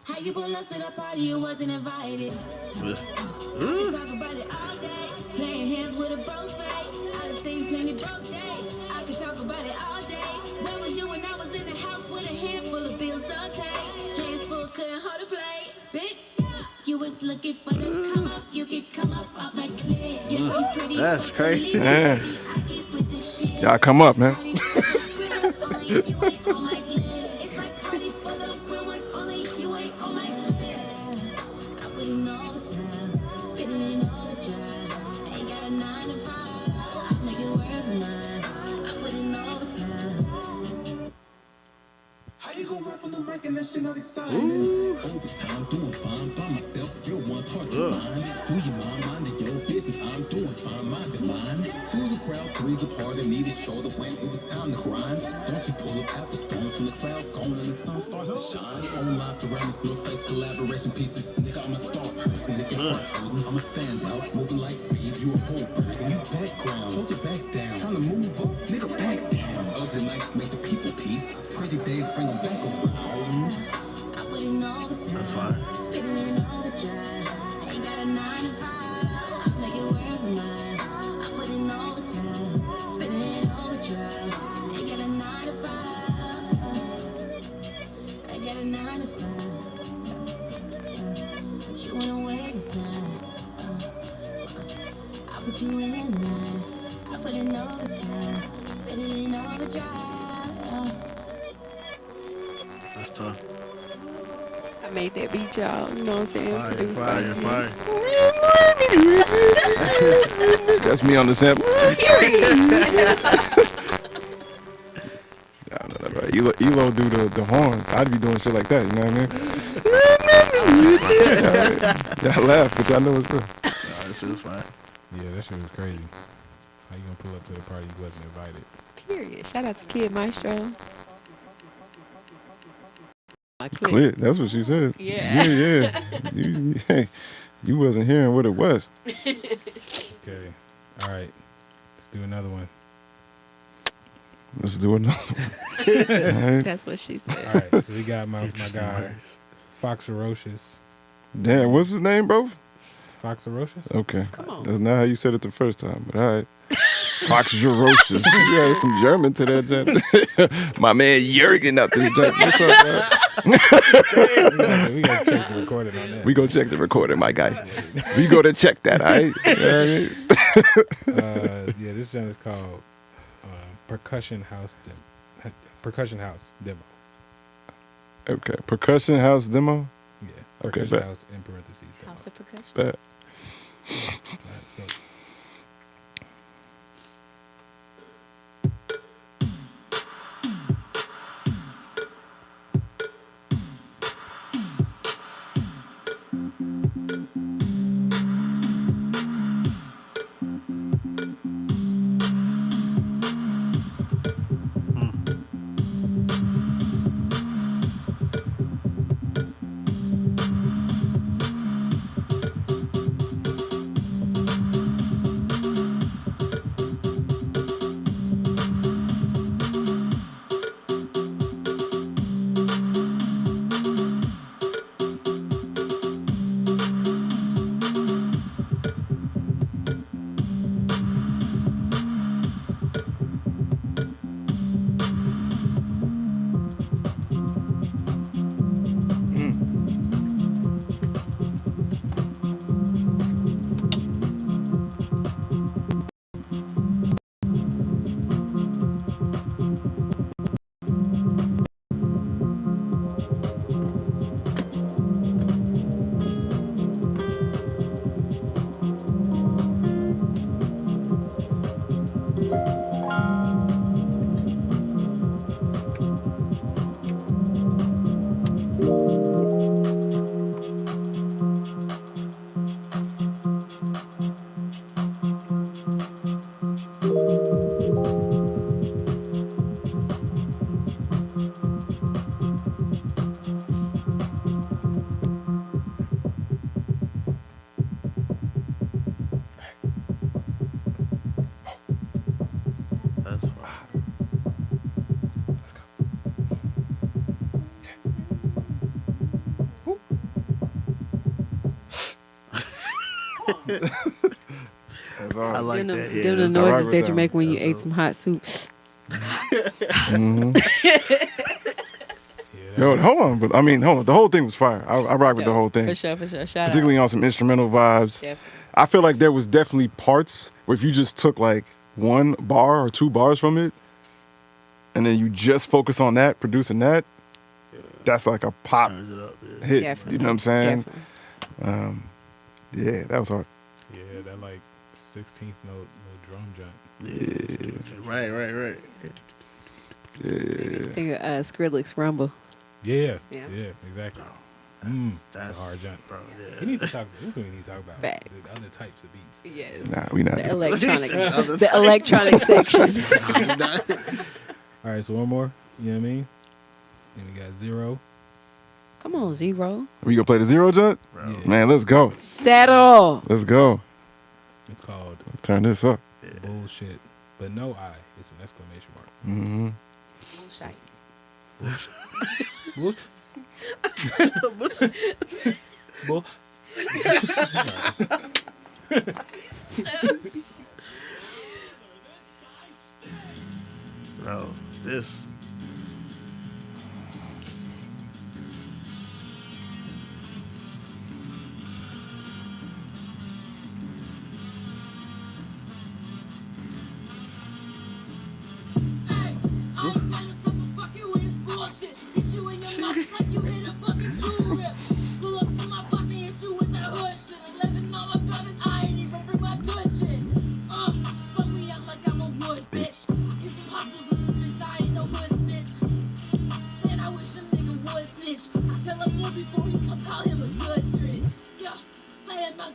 How you pull up to the party, you wasn't invited. Talk about it all day. Playing hands with a bro spade. I done seen plenty broke day. I could talk about it all day. Where was you when I was in the house with a handful of bills unpaid? Hands full, couldn't hold a plate. Bitch, you was looking for the come up. You could come up off my clear. Yes, I'm pretty. That's crazy. Man, I get with the shit. y'all come up, man. How you gon' rap on the mic and that shit not exciting? Overtime, doing fine by myself. Real one's hard to find. Do your mind your business. I'm doing fine, minding mine. Two's a crowd, three's a party. Needed shoulder when it was time to grind. Don't you pull up after storms from the clouds gone and the sun starts to shine. Online ceramics, North Face collaboration pieces. Nigga, I'm a star person. Nigga, I'm a standout, moving like speed. You a whole bird, you background. Hold it back down. Trying to move up, nigga, back down. Other nights make the people peace. Pretty days bring them back around. That's fire. Spitting in overdrive. Ain't got a 9 to 5. I make it work for mine. I put in overtime. Spitting in overdrive. Ain't got a 9 to 5. I got a 9 to 5. But you wanna waste the time. I put you in line. I put in overtime. Spitting in overdrive. That's tough. I made that beat, y'all. You know what I'm saying? Fire, It was fire, funny. fire. That's me on the sample. Right. Elo do the horns. I'd be doing shit like that, you know what I mean? Y'all laugh, but y'all know it's true. Nah, this shit is fire. Yeah, that shit was crazy. How you gonna pull up to the party you wasn't invited? Period. Shout out to Kid Maestro. Clear. That's what she said. Yeah. Yeah. You wasn't hearing what it was. Okay. All right. Let's do another one. Let's do another one. All right. That's what she said. All right. So we got my Interesting guy, words. Fox Ferocious. Damn, what's his name, bro? Fox Ferocious? Okay. Come on. That's not how you said it the first time, but all right. Fox Ferocious. You got some German to that joint. My man Jurgen up to the joint. What's up, man? We gotta check the recording on that. We go check the recording, my guy. We go to check that, all right? You know what I mean? Yeah, this joint is called Percussion House Demo. Okay. Percussion House Demo? Yeah. Okay, Percussion bet. House in parentheses demo. House of Percussion. Bet. All right, let's go. That's all. I like them that. them Yeah, the that's all right noises with that you them. make when you ate some hot soup. Yo, hold on, but I mean, hold on. The whole thing was fire. I rock with the whole thing, For sure. Shout particularly on some instrumental vibes. out. I feel like there was definitely parts where if you just took like 1 bar or 2 bars from it, and then you just focus on that, producing that, that's like a pop turns it up. Yeah. hit. Definitely. You know what I'm saying? Definitely. Yeah, that was hard. Yeah, that like 16th note drum jump. Right. Yeah. Think of Skrillex Rumble. Yeah, Yeah. exactly. That's a That's hard jump. bro. We Yeah. need to talk. This is what we need to talk about. Facts. The other types of beats. Yes. Nah, we not. The electronic, Other the electronic section. All right, so one more. You know what I mean? Then we got Zero. Come on, Zero. We gonna play the zero jump? Bro. Yeah. Man, let's go. Settle. Let's go. It's called Turn this up. Bullshit, but no I. It's an exclamation mark. Mm-hmm. Bull. Bull. Bro, this.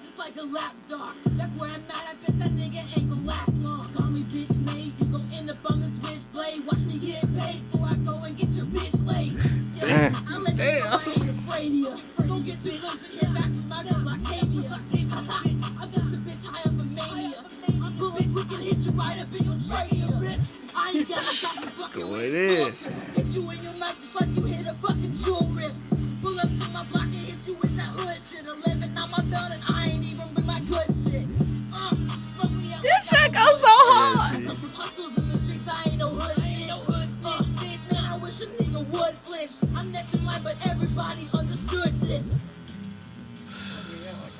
Just like a lapdog. That's where I'm at. I bet that nigga ain't gonna last long. Call me bitch made. You gon' end up on the switchblade. Watch me get paid before I go and get your bitch laid. Yeah, I'll let you know I ain't afraid of ya. Don't get too close and hear back to my girl Octavia. I'm just a bitch high up a mania. I'm bulletproof and hit you right up in your trachea. I ain't got no time for fucking Going with in. bullshit. Hit you in your mouth just like you hit a fucking jewel rip. Pull up to my block and hit you with that hood shit. 11 on my belt and I ain't even bring my good shit. Smoke me out This like shit I'm goes so hard. hustles in the streets, I ain't no hood snitch. Man, I wish a nigga would flinch. I'm next in line, but everybody understood this.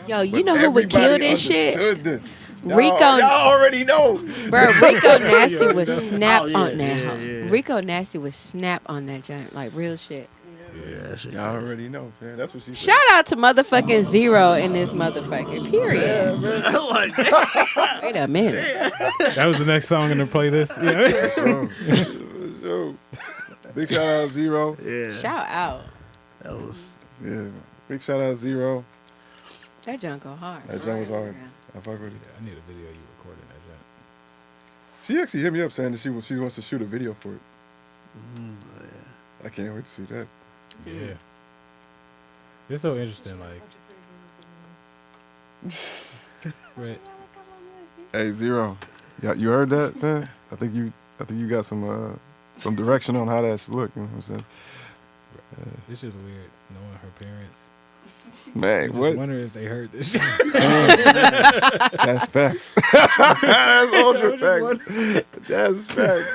Yo, you know who would kill this shit? This. Rico. Y'all already know. Bro, Rico Nasty would snap Oh, yeah, on that. yeah, hoe. yeah. Rico Nasty would snap on that joint, like real shit. Yeah, that shit. Y'all already know, man. That's what she said. Shout out to motherfucking Zero in this motherfucking period. Like, Wait a minute. That was the next song in the playlist. Yeah. Yo. Big shout out Zero. yeah. Shout out. That was. Yeah. Big shout out Zero. That junk go hard. That junk was hard. I fuck with it. I need a video you recording that jump. She actually hit me up saying that she wants to shoot a video for it. Yeah. I can't wait to see that. Yeah. It's so interesting, like. Right. Hey Zero, yeah, you heard that, man? I think you got some direction on how that should look. You know what I'm saying? It's just weird knowing her parents. Man, I just what? wonder if they heard this shit. That's facts. That's ultra facts. That's facts.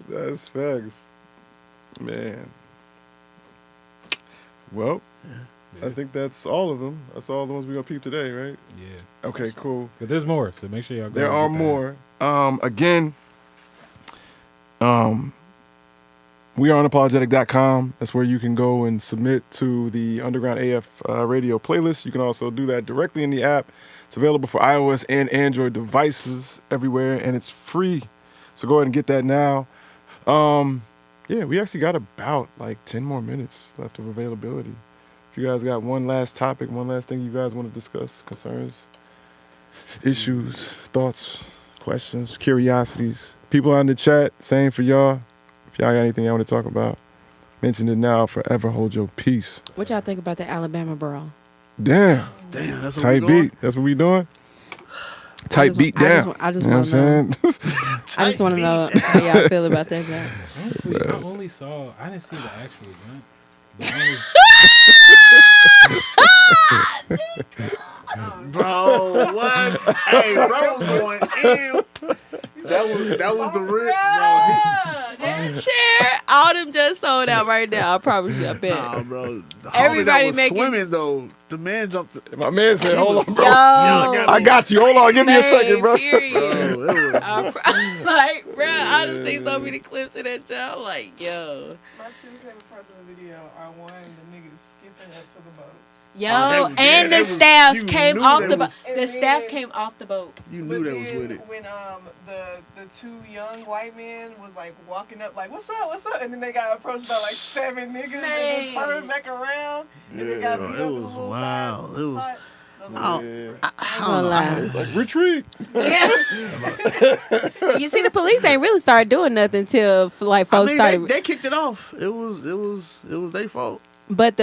That's facts. Man. Well, I think that's all of them. That's all the ones we're gonna peep today, right? Yeah. Okay, cool. But there's more, so make sure y'all go. There and are get that. more. Again, we are unapologetic.com. That's where you can go and submit to the Underground AF radio playlist. You can also do that directly in the app. It's available for iOS and Android devices everywhere, and it's free. So go ahead and get that now. Yeah, we actually got about like 10 more minutes left of availability. If you guys got one last topic, one last thing you guys want to discuss, concerns, issues, thoughts, questions, curiosities, people on the chat, same for y'all. If y'all got anything y'all want to talk about, mention it now, forever hold your peace. What y'all think about the Alabama brawl? Damn, Damn, that's what tight we going? beat. That's what we doing? Tight beat down. I just You know want what I'm to know. saying? I just want to know how y'all feel about that guy. Honestly, I only saw. I didn't see the actual jump. The only, Hey, bro was going in. That was the real, bro. That chair, all them just sold out right now. I promise you, I bet. Nah, bro. The Everybody homie that was making- swimming though. The man jumped. My man said, "Hold on, bro. Yo, I got you. Hold on. Give me a man, second, bro." period. Bro, it was, Like, bro, I just seen so many clips of that job. Like, yo. My two favorite parts of the video are one, the niggas skipping up to the boat. Yo, they and the was- staff you came knew off they the boat. was- The And staff then- came off the boat. you knew that was with it. When the two young white men was like walking up like what's up, and then they got approached by like 7 niggas and then Man. turned back around and they Yeah, got beat it up in was the little wild. side. It was- spot. I don't know. Like retreat. Yeah. You see, the police ain't really started doing nothing till like folks started. They kicked it off. It was their fault. But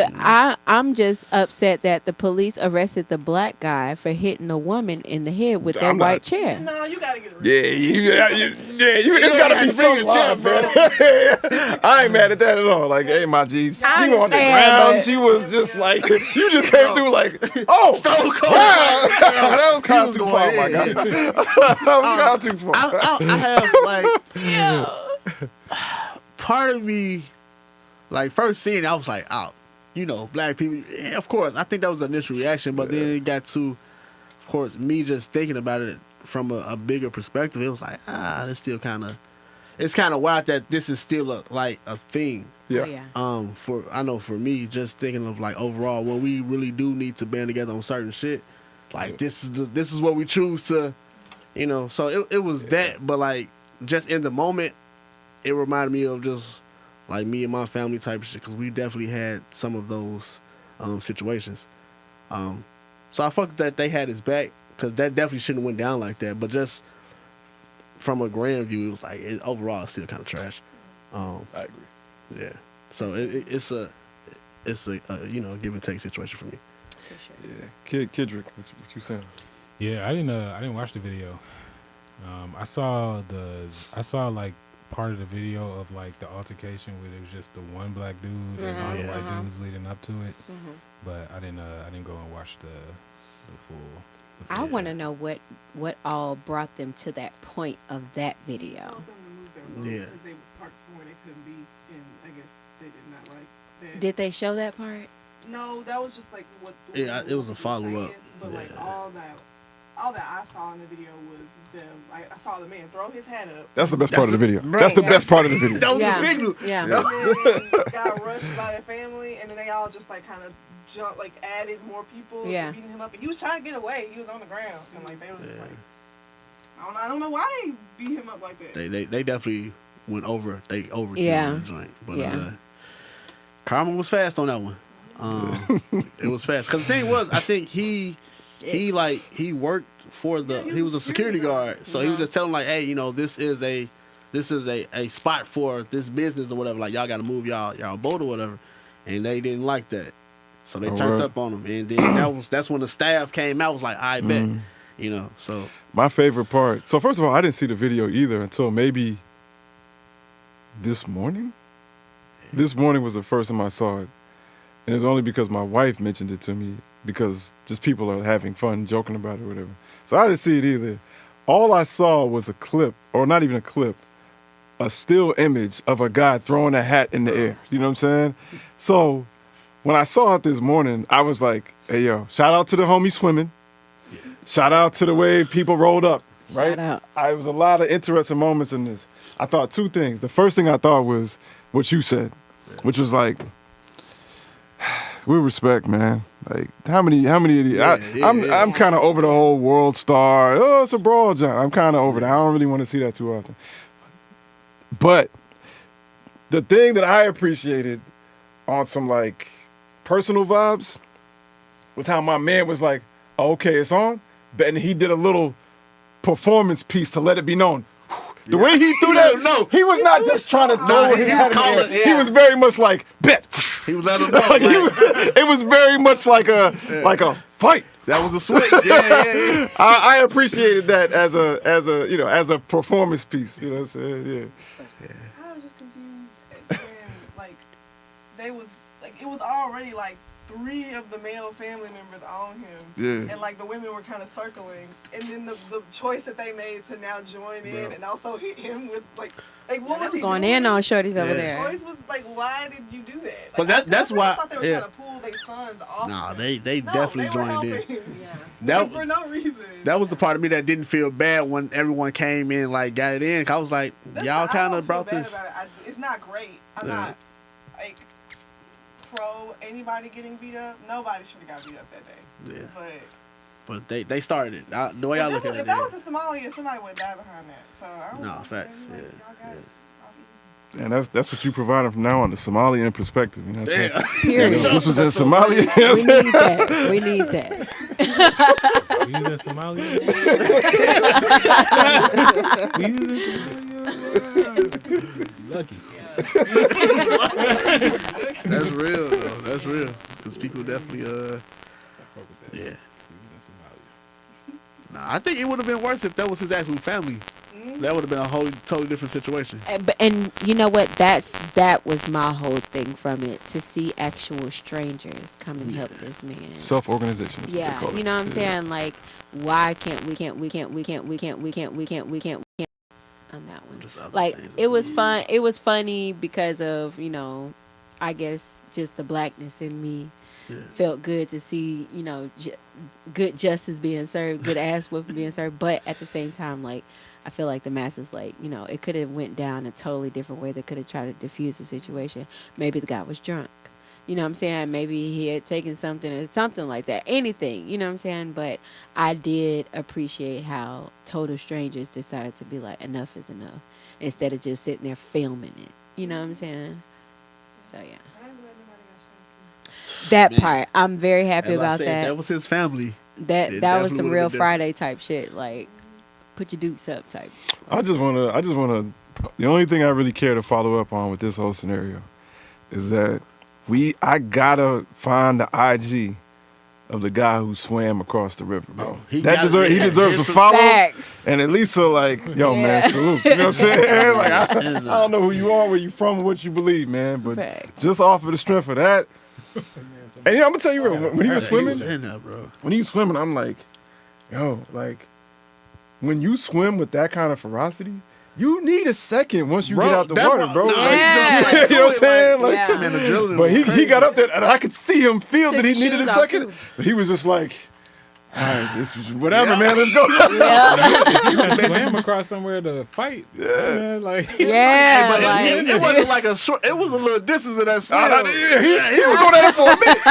I'm just upset that the police arrested the black guy for hitting a woman in the head with their I'm not- white chair. No, you gotta get it. It's gotta be some line, man. I ain't mad at that at all. Like, hey, my G, she I on the understand, ground. but- She was just like, you just came through like, oh, Stone Cold. wow. That was kind of was too going far, my in. guy. That was kind of too far. I have like Yeah. part of me, like first seeing it, I was like, oh, black people. Yeah, of course, I think that was the initial reaction, but then it got to, of course, me just thinking about it from a bigger perspective. It was like, it's still kind of, it's kind of wild that this is still a thing. Yeah. Oh, yeah. For me, just thinking of like overall, when we really do need to band together on certain shit, like this is what we choose to, So it was that, but like just in the moment, it reminded me of just like me and my family type of shit, because we definitely had some of those situations. So I fucked that they had his back, because that definitely shouldn't have went down like that. But just from a grand view, it was like overall it's still kind of trash. I agree. Yeah. So it's a give and take situation for me. Yeah. Kidrick, what you saying? Yeah, I didn't watch the video. I saw like part of the video of like the altercation where it was just the one black dude and all the white dudes leading up to it. But I didn't go and watch the full. I want to know what all brought them to that point of that video. Told them to move their boat Yeah. because they was parked somewhere they couldn't be, and I guess they did not like that. Did they show that part? No, that was just like what. Yeah, the it was a saying, follow-up. But like Yeah. all that I saw in the video was them. Like I saw the man throw his hat up. That's the best part of the video. bro, That's the yeah. best part of the video. That was Yeah. a signal. Yeah. And then got rushed by their family, and then they all just like kind of jumped, like added more people, Yeah. beating him up. And he was trying to get away. He was on the ground, and like they were just like, I don't know why they beat him up like that. They definitely went over. They overkilled Yeah. the joint. But Yeah. Karma was fast on that one. It was fast, because the thing was, I think he worked for he was a security guard, so he was just telling like, hey, this is a spot for this business or whatever. Like y'all got to move y'all boat or whatever, and they didn't like that, so they turned word. up on him, and then that's when the staff came out. Was like, I bet, So My favorite part. So first of all, I didn't see the video either until maybe this morning. This morning was the first time I saw it. And it's only because my wife mentioned it to me, because just people are having fun, joking about it or whatever. So I didn't see it either. All I saw was a clip, or not even a clip, a still image of a guy throwing a hat in the air. You know what I'm saying? So when I saw it this morning, I was like, hey, yo, shout out to the homie swimming. Shout out to the way people rolled up, right? Shout out. There was a lot of interesting moments in this. I thought two things. The first thing I thought was what you said, which was like, we respect, man. Like how many of these? I'm kind of over the whole world star. Oh, it's a brawl, John. I'm kind of over that. I don't really want to see that too often. But the thing that I appreciated on some like personal vibes was how my man was like, oh, okay, it's on. And he did a little performance piece to let it be known. The way he threw that, he was not just trying to throw it. He was very much like, bet. he was letting them know. Like, it was very much like a fight. That was a switch. Yeah. I appreciated that as a performance piece. You know what I'm saying? Yeah. I was just confused when like they was like it was already like 3 of the male family members on him. Yeah. And like the women were kind of circling, and then the choice that they made to now join in and also hit him with like what was he Going doing? in on shorties over Yeah. The there. choice was like, why did you do that? But Like, that's I why- thought they were yeah. trying to pull their sons off. Nah, of they him. No, definitely they were joined in. helping him. Yeah. That for no reason. That was the part of me that didn't feel bad when everyone came in, like, got it in. 'Cause I was like, That's y'all not- I kind don't of feel brought bad this. about it. It's not great. I'm Yeah. not like pro anybody getting beat up. Nobody should have got beat up that day. Yeah. But But they started it. The way I look at if it. that was in Somalia, somebody would die behind that. So I don't No, know. facts, Like, yeah, y'all got it. And that's what you providing from now on, the Somalian perspective. You know what I'm saying? Yeah. Period. If this was in Somalia. You know what I'm We saying? need that. We need that. We using Somalia? We using Somalia? Lucky. That's real, though. That's real. Because people definitely, I fuck with that. yeah. We using Somalia. Nah, I think it would have been worse if that was his actual family. That would have been a whole totally different situation. And you know what? That was my whole thing from it, to see actual strangers come and help this man. Self-organization. is what they Yeah, call it. you know what I'm Yeah. saying? Like, why can't we on that one? Just other Like, things. it was fun. It was funny because of, I guess just the blackness in me. Yeah. Felt good to see, good justice being served, good ass whooping being served. But at the same time, like, I feel like the masses, like, it could have went down a totally different way. They could have tried to diffuse the situation. Maybe the guy was drunk. You know what I'm saying? Maybe he had taken something or something like that. Anything, you know what I'm saying? But I did appreciate how total strangers decided to be like, enough is enough, instead of just sitting there filming it. You know what I'm saying? So, yeah. That part, I'm very happy As I about said, that. That was his family. That it was definitely some would've real been Friday type shit. Like, put your dukes up type. I just wanna. The only thing I really care to follow up on with this whole scenario is that I gotta find the IG of the guy who swam across the river, bro. He He deserves a follow. Facts. And at least so like, yo, Yeah. man, salute. You know what I'm saying? Like, I don't know who you are, where you from, what you believe, man. But Facts. just off of the strength of that. And I'm gonna tell you real, when he was He swimming, was in there, bro. I'm like, yo, like, when you swim with that kind of ferocity, you need a second once you Bro, get out the that's water, why- bro. nah, Like, he jumped right you know what I'm to it, saying? Like, Yeah. Man, the adrenaline but was he crazy. got up there, and I could see him feel Took that he his needed a shoes off, second. too. But he was just like, all right, this is whatever, man. Let's go. Yeah. You done swam across somewhere to fight. Yeah. Man, like, Yeah. But like, it wasn't like a short. It was a little distance in that swim. He was on that for a minute.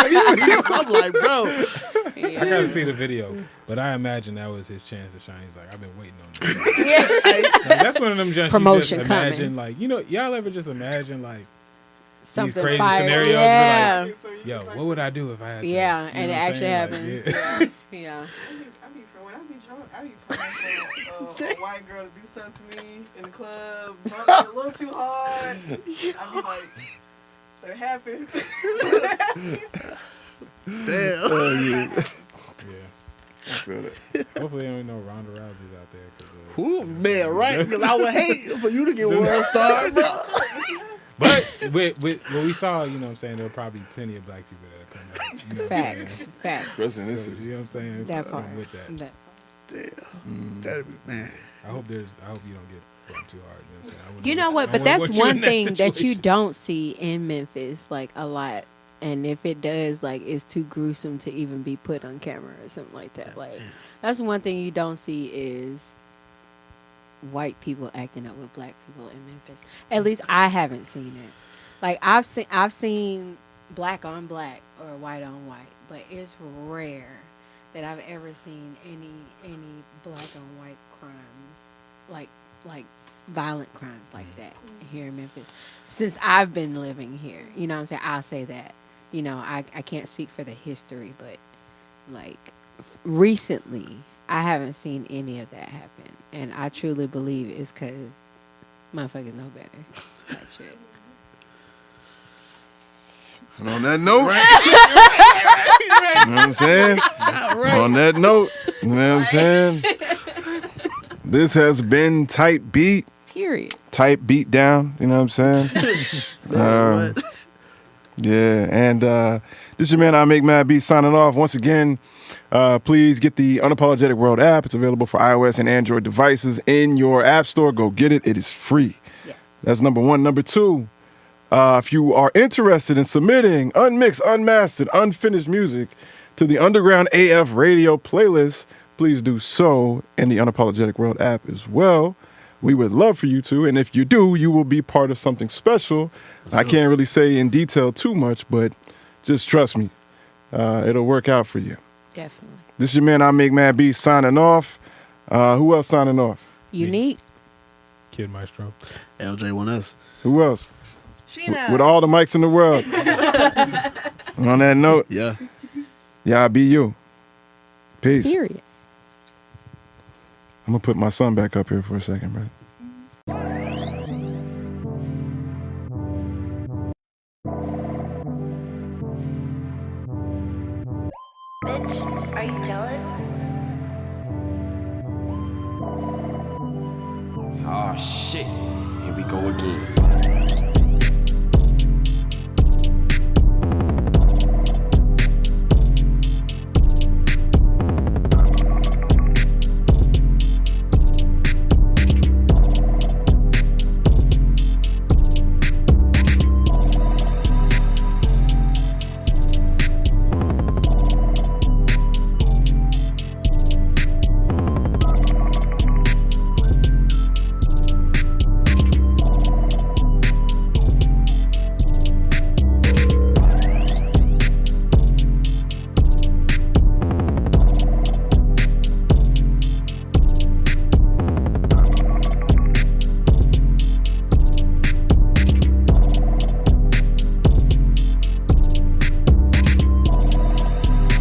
I'm like, bro. I gotta see the video, but I imagine that was his chance to shine. He's like, I've been waiting on this. Like, that's one of them just Promotion you just imagine, coming. like, y'all ever just imagine like something crazy fire. scenarios, be Yeah. yo, what would I do if I had to? Yeah, You know and it what I'm actually saying? Like, happens. yeah. Yeah. When I be drunk, I be praying for a white girl to do something to me in the club, drunk a little too hard. I be like, that happened. Damn. Yeah. Hopefully, there ain't no Ronda Rousey's out there. 'Cause, Who, man, right? Because I would hate for you to get world star, bro. But with what we saw, you know what I'm saying, there were probably plenty of black people that come out. You know what I'm Facts. saying? Facts. Especially in this So, city. you know what I'm saying? That Come part. with that. That- Damn. That'd be, man. I hope you don't get bumped too hard. You know what I'm saying? I wouldn't You know want- what? I But wouldn't that's want you in one thing that you situation. don't see in Memphis, like, a lot. And if it does, like, it's too gruesome to even be put on camera or something like that. Like, that's one thing you don't see is white people acting up with black people in Memphis. At least I haven't seen it. Like, I've seen black on black or white on white, but it's rare that I've ever seen any black on white crimes, like violent crimes like that here in Memphis. Since I've been living here, you know what I'm saying? I'll say that. You know, I can't speak for the history, but like recently, I haven't seen any of that happen. And I truly believe it's because motherfuckers know better type shit. And on that note, you know what I'm saying? On that note, you know what I'm saying? This has been Type Beat. Period. Type Beat Down, you know what I'm saying? Yeah, and this is your man, I Make Mad Beats, signing off. Once again, please get the Unapologetic World app. It's available for iOS and Android devices in your app store. Go get it. It is free. Yes. That's number one. Number two, if you are interested in submitting unmixed, unmastered, unfinished music to the Underground AF Radio playlist, please do so in the Unapologetic World app as well. We would love for you to, and if you do, you will be part of something special. I can't really say in detail too much, but just trust me, it'll work out for you. Definitely. This is your man, I Make Mad Beats, signing off. Who else signing off? Unique. Kid Maestro. LJ1S. Who else? Sheena. With all the mics in the world. And on that note, Yeah. y'all be you. Peace. Period. I'm going to put my son back up here for a second, bro. Bitch, are you jealous? Oh shit, here we go again.